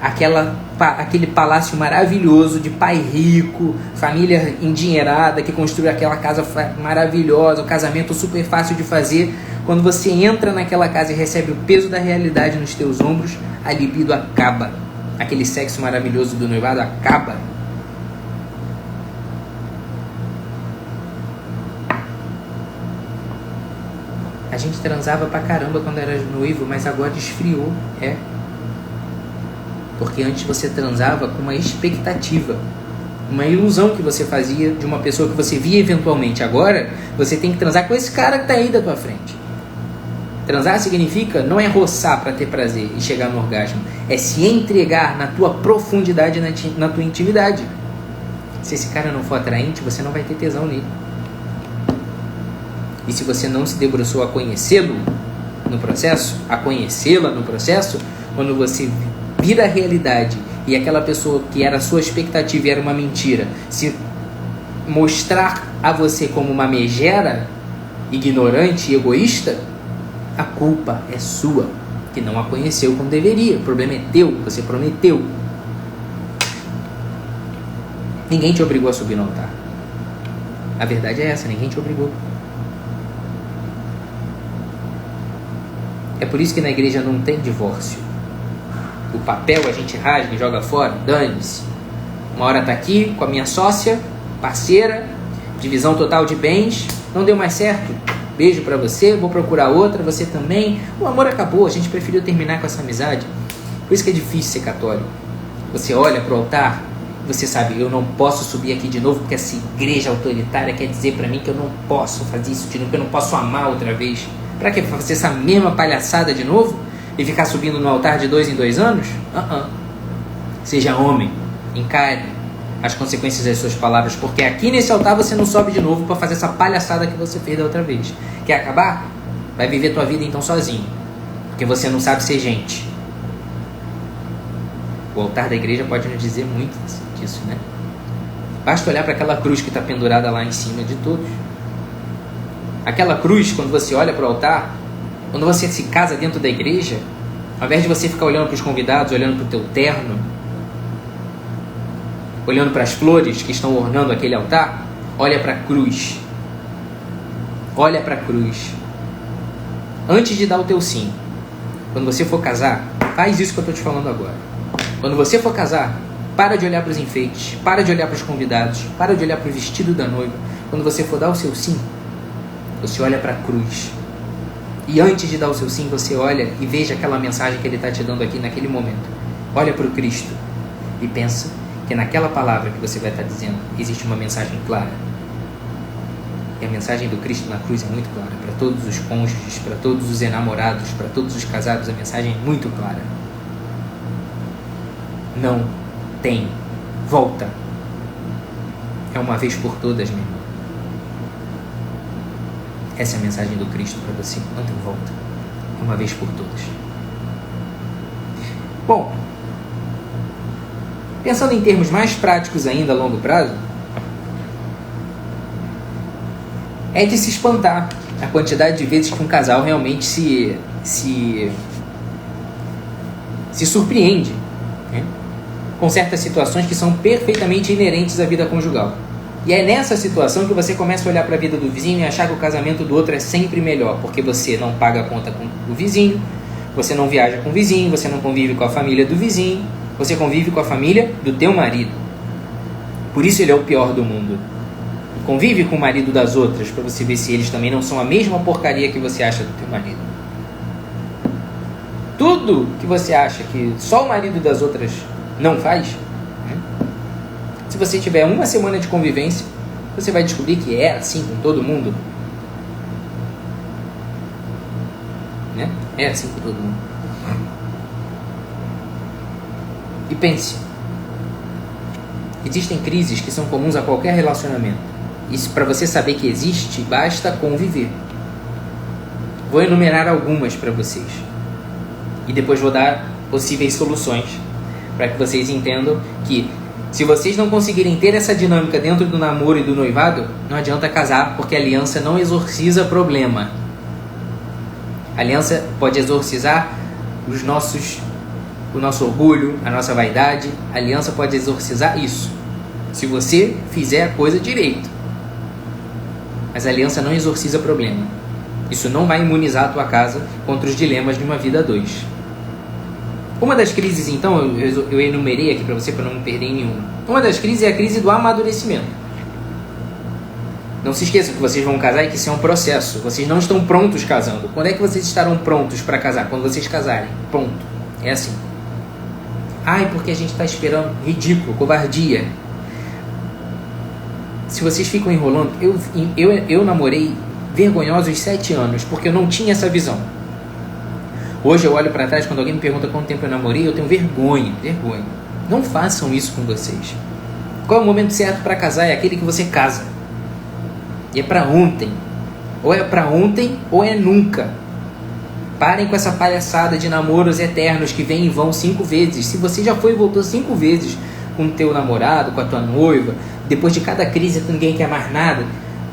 aquele palácio maravilhoso de pai rico, família endinheirada que construiu aquela casa maravilhosa, um casamento super fácil de fazer, quando você entra naquela casa e recebe o peso da realidade nos teus ombros, a libido acaba. Aquele sexo maravilhoso do noivado acaba. A gente transava pra caramba quando era noivo, mas agora esfriou, Porque antes você transava com uma expectativa, uma ilusão que você fazia de uma pessoa que você via eventualmente. Agora você tem que transar com esse cara que tá aí da tua frente. Transar significa não é roçar para ter prazer e chegar no orgasmo, é se entregar na tua profundidade, na tua intimidade. Se esse cara não for atraente, você não vai ter tesão nele. E se você não se debruçou a conhecê-lo, no processo, a conhecê-la no processo, quando você vira a realidade e aquela pessoa que era a sua expectativa e era uma mentira, se mostrar a você como uma megera, ignorante e egoísta, a culpa é sua, que não a conheceu como deveria. O problema é teu, você prometeu. Ninguém te obrigou a subir no altar. A verdade é essa, ninguém te obrigou. É por isso que na igreja não tem divórcio. O papel a gente rasga e joga fora, dane-se. Uma hora tá aqui com a minha sócia, parceira, divisão total de bens, não deu mais certo. Beijo pra você, vou procurar outra, você também. O amor acabou, a gente preferiu terminar com essa amizade. Por isso que é difícil ser católico. Você olha pro altar, você sabe, eu não posso subir aqui de novo porque essa igreja autoritária quer dizer pra mim que eu não posso fazer isso de novo, que eu não posso amar outra vez. Pra que fazer essa mesma palhaçada de novo? E ficar subindo no altar de 2 em 2 anos? Seja homem, encare as consequências das suas palavras, porque aqui nesse altar você não sobe de novo para fazer essa palhaçada que você fez da outra vez. Quer acabar? Vai viver tua vida então sozinho, porque você não sabe ser gente. O altar da igreja pode nos dizer muito disso, né? Basta olhar para aquela cruz que está pendurada lá em cima de todos. Aquela cruz, quando você olha para o altar, quando você se casa dentro da igreja, ao invés de você ficar olhando para os convidados, olhando para o teu terno, olhando para as flores que estão ornando aquele altar, olha para a cruz. Olha para a cruz. Antes de dar o teu sim, quando você for casar, faz isso que eu estou te falando agora. Quando você for casar, para de olhar para os enfeites, para de olhar para os convidados, para de olhar para o vestido da noiva. Quando você for dar o seu sim, você olha para a cruz. E antes de dar o seu sim, você olha e veja aquela mensagem que ele está te dando aqui naquele momento. Olha para o Cristo e pensa que naquela palavra que você vai estar dizendo existe uma mensagem clara. E a mensagem do Cristo na cruz é muito clara. Para todos os cônjuges, para todos os enamorados, para todos os casados, a mensagem é muito clara. Não tem volta. É uma vez por todas, meu irmão. Essa é a mensagem do Cristo para você. Não tem volta. Uma vez por todas. Bom, pensando em termos mais práticos ainda a longo prazo, é de se espantar a quantidade de vezes que um casal realmente se surpreende, né, com certas situações que são perfeitamente inerentes à vida conjugal. E é nessa situação que você começa a olhar para a vida do vizinho e achar que o casamento do outro é sempre melhor, porque você não paga a conta com o vizinho, você não viaja com o vizinho, você não convive com a família do vizinho, você convive com a família do teu marido. Por isso ele é o pior do mundo. Convive com o marido das outras para você ver se eles também não são a mesma porcaria que você acha do teu marido. Tudo que você acha que só o marido das outras não faz, se você tiver uma semana de convivência, você vai descobrir que é assim com todo mundo. Né? É assim com todo mundo. E pense, existem crises que são comuns a qualquer relacionamento. Isso, para você saber que existe, basta conviver. Vou enumerar algumas para vocês. E depois vou dar possíveis soluções, para que vocês entendam que se vocês não conseguirem ter essa dinâmica dentro do namoro e do noivado, não adianta casar, porque a aliança não exorciza problema. A aliança pode exorcizar o nosso orgulho, a nossa vaidade. A aliança pode exorcizar isso, se você fizer a coisa direito. Mas a aliança não exorciza problema. Isso não vai imunizar a tua casa contra os dilemas de uma vida a dois. Uma das crises, então, eu enumerei aqui para você, para não me perder em nenhuma. Uma das crises é a crise do amadurecimento. Não se esqueçam que vocês vão casar e que isso é um processo. Vocês não estão prontos casando. Quando é que vocês estarão prontos para casar? Quando vocês casarem. Ponto. É assim. Ai, porque a gente está esperando. Ridículo, covardia. Se vocês ficam enrolando... Eu namorei vergonhosos 7 anos, porque eu não tinha essa visão. Hoje eu olho para trás, quando alguém me pergunta quanto tempo eu namorei, eu tenho vergonha. Não façam isso com vocês. Qual é o momento certo para casar? É aquele que você casa. E é para ontem. Ou é para ontem, ou é nunca. Parem com essa palhaçada de namoros eternos que vêm e vão 5 vezes. Se você já foi e voltou 5 vezes com o teu namorado, com a tua noiva, depois de cada crise ninguém quer mais nada,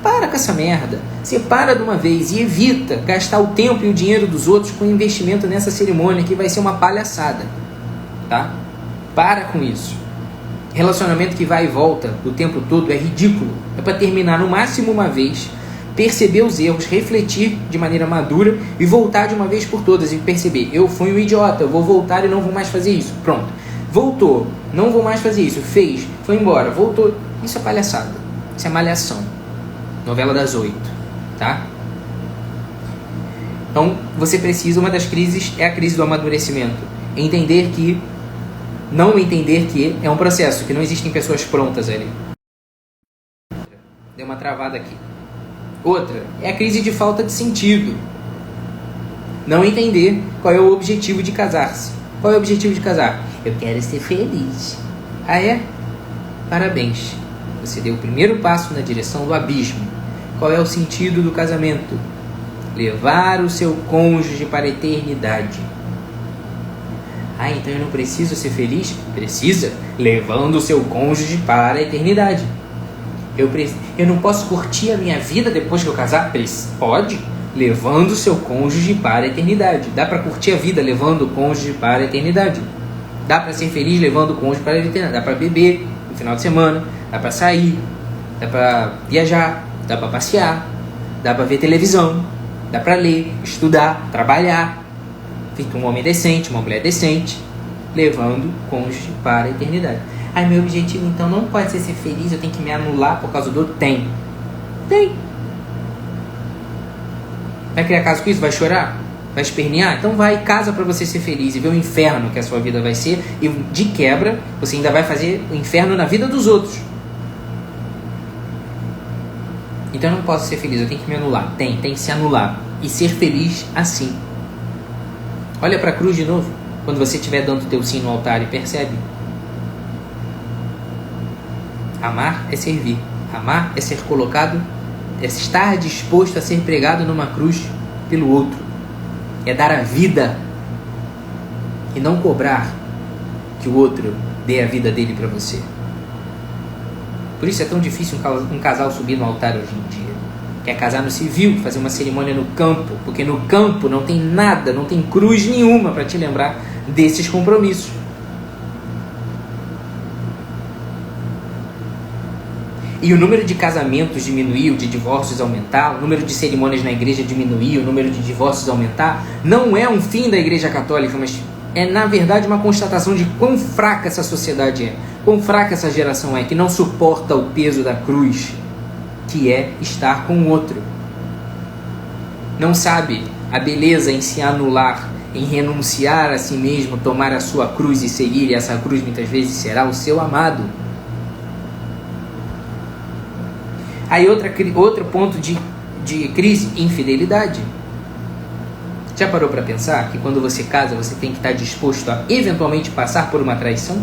para com essa merda. Separa de uma vez e evita gastar o tempo e o dinheiro dos outros com investimento nessa cerimônia que vai ser uma palhaçada, tá? Para com isso. Relacionamento que vai e volta o tempo todo é ridículo. É para terminar no máximo uma vez, perceber os erros, refletir de maneira madura e voltar de uma vez por todas e perceber, eu fui um idiota, eu vou voltar e não vou mais fazer isso. Pronto. Voltou, não vou mais fazer isso. Fez, foi embora, voltou. Isso é palhaçada. Isso é malhação. Novela das 8, tá? Então, você precisa, uma das crises é a crise do amadurecimento. Não entender que é um processo, que não existem pessoas prontas ali. Deu uma travada aqui. Outra é a crise de falta de sentido. Não entender qual é o objetivo de casar-se. Qual é o objetivo de casar? Eu quero ser feliz. Ah, é? Parabéns. Você deu o primeiro passo na direção do abismo. Qual é o sentido do casamento? Levar o seu cônjuge para a eternidade. Ah, então eu não preciso ser feliz? Precisa, levando o seu cônjuge para a eternidade. Eu não posso curtir a minha vida depois que eu casar? Pode, levando o seu cônjuge para a eternidade. Dá para curtir a vida levando o cônjuge para a eternidade. Dá para ser feliz levando o cônjuge para a eternidade. Dá para beber no final de semana, dá para sair, dá para viajar, dá para passear, dá para ver televisão, dá para ler, estudar, trabalhar. Fica um homem decente, uma mulher decente, levando o cônjuge para a eternidade. Ai, meu objetivo então não pode ser feliz, eu tenho que me anular por causa do outro? Tem. Vai criar caso com isso? Vai chorar? Vai espernear? Então vai, casa para você ser feliz e ver o inferno que a sua vida vai ser. E de quebra, você ainda vai fazer o inferno na vida dos outros. Então eu não posso ser feliz, eu tenho que me anular. Tem que se anular. E ser feliz assim. Olha para a cruz de novo. Quando você estiver dando o teu sim no altar e percebe. Amar é servir. Amar é ser colocado, é estar disposto a ser pregado numa cruz pelo outro. É dar a vida e não cobrar que o outro dê a vida dele para você. Por isso é tão difícil um casal subir no altar hoje em dia. Quer casar no civil, fazer uma cerimônia no campo, porque no campo não tem nada, não tem cruz nenhuma para te lembrar desses compromissos. E o número de casamentos diminuiu, de divórcios aumentar, o número de cerimônias na igreja diminuiu, o número de divórcios aumentar, não é um fim da igreja católica, mas é na verdade uma constatação de quão fraca essa sociedade é, quão fraca essa geração é, que não suporta o peso da cruz, que é estar com o outro. Não sabe a beleza em se anular, em renunciar a si mesmo, tomar a sua cruz e seguir, e essa cruz muitas vezes será o seu amado. Aí outro ponto de crise, infidelidade. Já parou para pensar que quando você casa, você tem que estar disposto a eventualmente passar por uma traição?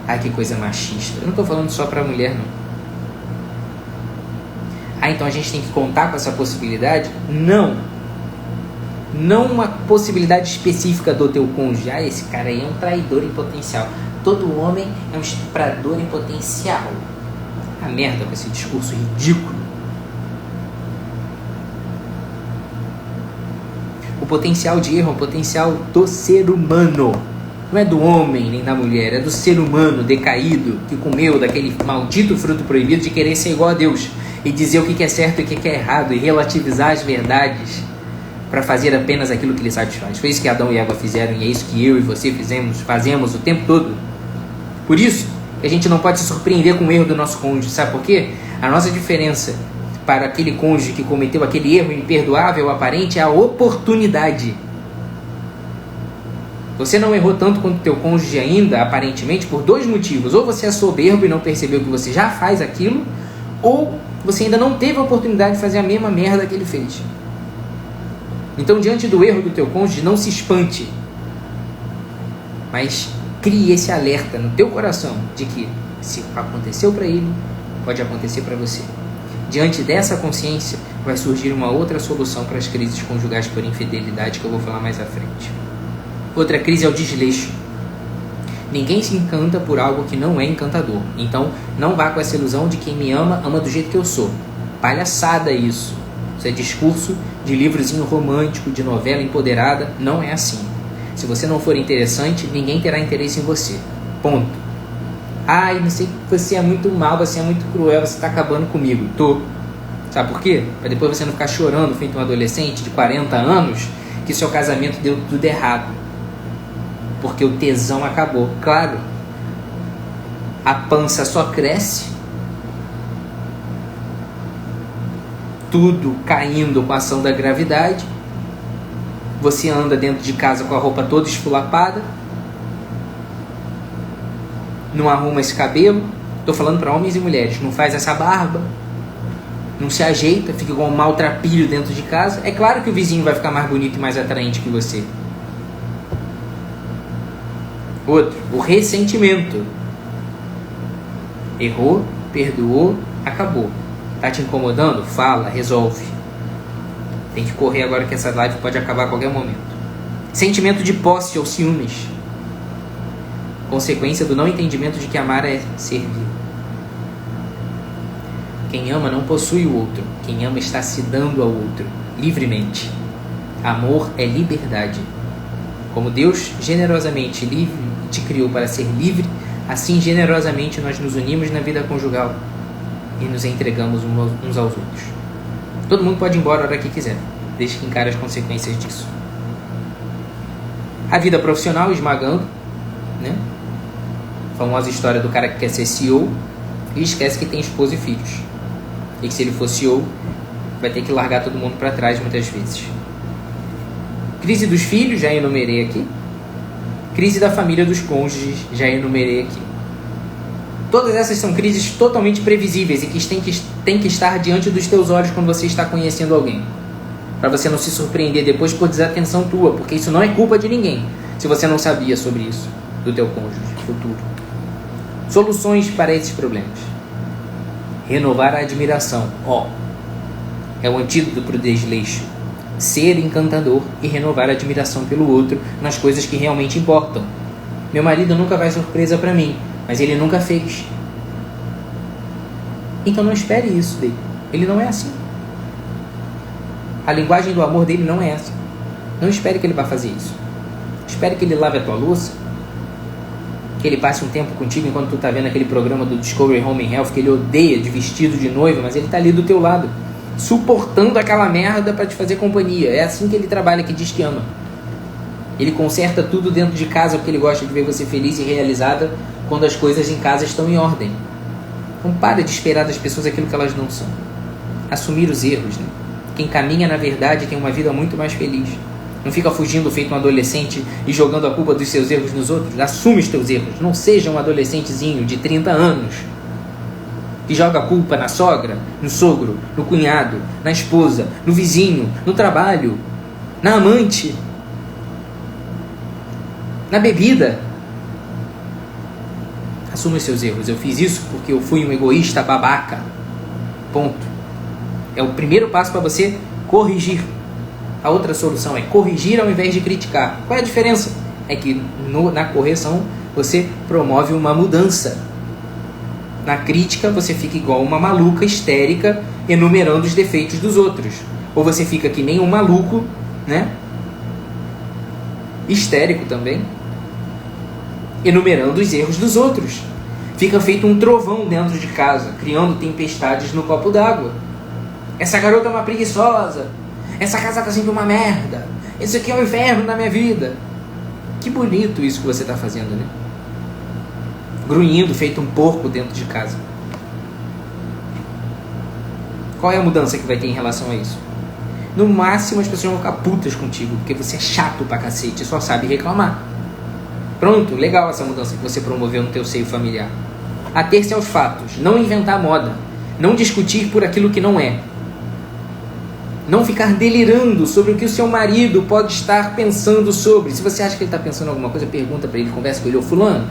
Ai, que coisa machista. Eu não estou falando só para mulher, não. Ah, então a gente tem que contar com essa possibilidade? Não. Não uma possibilidade específica do teu cônjuge. Ah, esse cara aí é um traidor em potencial. Todo homem é um estuprador em potencial. A merda com esse discurso ridículo. O potencial de erro é o potencial do ser humano. Não é do homem nem da mulher, é do ser humano decaído que comeu daquele maldito fruto proibido de querer ser igual a Deus e dizer o que é certo e o que é errado e relativizar as verdades para fazer apenas aquilo que lhe satisfaz. Foi isso que Adão e Eva fizeram e é isso que eu e você fazemos o tempo todo. Por isso, a gente não pode se surpreender com o erro do nosso cônjuge. Sabe por quê? A nossa diferença para aquele cônjuge que cometeu aquele erro imperdoável aparente é a oportunidade. Você não errou tanto quanto teu cônjuge ainda, aparentemente, por 2 motivos. Ou você é soberbo e não percebeu que você já faz aquilo, ou você ainda não teve a oportunidade de fazer a mesma merda que ele fez. Então, diante do erro do teu cônjuge, não se espante. Mas crie esse alerta no teu coração de que se aconteceu para ele, pode acontecer para você. Diante dessa consciência, vai surgir uma outra solução para as crises conjugais por infidelidade que eu vou falar mais à frente. Outra crise é o desleixo. Ninguém se encanta por algo que não é encantador. Então, não vá com essa ilusão de quem me ama, ama do jeito que eu sou. Palhaçada isso. Isso é discurso de livrozinho romântico, de novela empoderada. Não é assim. Se você não for interessante, ninguém terá interesse em você. Ponto. Ai, não sei, você é muito mal, você é muito cruel, você está acabando comigo. Tô. Sabe por quê? Para depois você não ficar chorando feito um adolescente de 40 anos que seu casamento deu tudo errado. Porque o tesão acabou. Claro, a pança só cresce, tudo caindo com a ação da gravidade. Você anda dentro de casa com a roupa toda esfulapada, não arruma esse cabelo. Estou falando para homens e mulheres, não faz essa barba, não se ajeita, fica igual um maltrapilho dentro de casa. É claro que o vizinho vai ficar mais bonito e mais atraente que você. Outro, o ressentimento. Errou, perdoou, acabou. Tá te incomodando? Fala, resolve. Tem que correr agora que essa live pode acabar a qualquer momento. Sentimento de posse ou ciúmes. Consequência do não entendimento de que amar é servir. Quem ama não possui o outro. Quem ama está se dando ao outro, livremente. Amor é liberdade. Como Deus generosamente te criou para ser livre, assim generosamente nós nos unimos na vida conjugal e nos entregamos uns aos outros. Todo mundo pode ir embora a hora que quiser, desde que encare as consequências disso. A vida profissional esmagando, né? A famosa história do cara que quer ser CEO e esquece que tem esposa e filhos. E que se ele for CEO, vai ter que largar todo mundo para trás muitas vezes. Crise dos filhos, já enumerei aqui. Crise da família dos cônjuges, já enumerei aqui. Todas essas são crises totalmente previsíveis e que têm que estar diante dos teus olhos quando você está conhecendo alguém. Para você não se surpreender depois por desatenção tua, porque isso não é culpa de ninguém, se você não sabia sobre isso, do teu cônjuge futuro. Soluções para esses problemas. Renovar a admiração. É o antídoto para o desleixo. Ser encantador e renovar a admiração pelo outro nas coisas que realmente importam. Meu marido nunca faz surpresa para mim, mas ele nunca fez. Então não espere isso dele. Ele não é assim. A linguagem do amor dele não é essa. Não espere que ele vá fazer isso. Espere que ele lave a tua louça, que ele passe um tempo contigo enquanto tu tá vendo aquele programa do Discovery Home and Health que ele odeia de vestido de noiva, mas ele tá ali do teu lado, suportando aquela merda para te fazer companhia. É assim que ele trabalha, que diz que ama. Ele conserta tudo dentro de casa porque ele gosta de ver você feliz e realizada quando as coisas em casa estão em ordem. Então para de esperar das pessoas aquilo que elas não são. Assumir os erros, né? Quem caminha na verdade tem uma vida muito mais feliz. Não fica fugindo feito um adolescente e jogando a culpa dos seus erros nos outros. Assume os teus erros. Não seja um adolescentezinho de 30 anos que joga a culpa na sogra, no sogro, no cunhado, na esposa, no vizinho, no trabalho, na amante, na bebida. Assuma os seus erros. Eu fiz isso porque eu fui um egoísta babaca. Ponto. É o primeiro passo para você corrigir. A outra solução é corrigir ao invés de criticar. Qual é a diferença? É que na correção você promove uma mudança. Na crítica você fica igual uma maluca histérica enumerando os defeitos dos outros. Ou você fica que nem um maluco, né? Histérico também, enumerando os erros dos outros. Fica feito um trovão dentro de casa, criando tempestades no copo d'água. Essa garota é uma preguiçosa. Essa casa tá sempre uma merda. Esse aqui é o inferno da minha vida. Que bonito isso que você tá fazendo, né? Grunhindo, feito um porco dentro de casa. Qual é a mudança que vai ter em relação a isso? No máximo as pessoas vão ficar putas contigo, porque você é chato pra cacete e só sabe reclamar. Pronto, legal essa mudança que você promoveu no teu seio familiar. Ater-se aos fatos, não inventar moda, não discutir por aquilo que não é. Não ficar delirando sobre o que o seu marido pode estar pensando sobre. Se você acha que ele está pensando alguma coisa, pergunta para ele, conversa com ele. Ô fulano,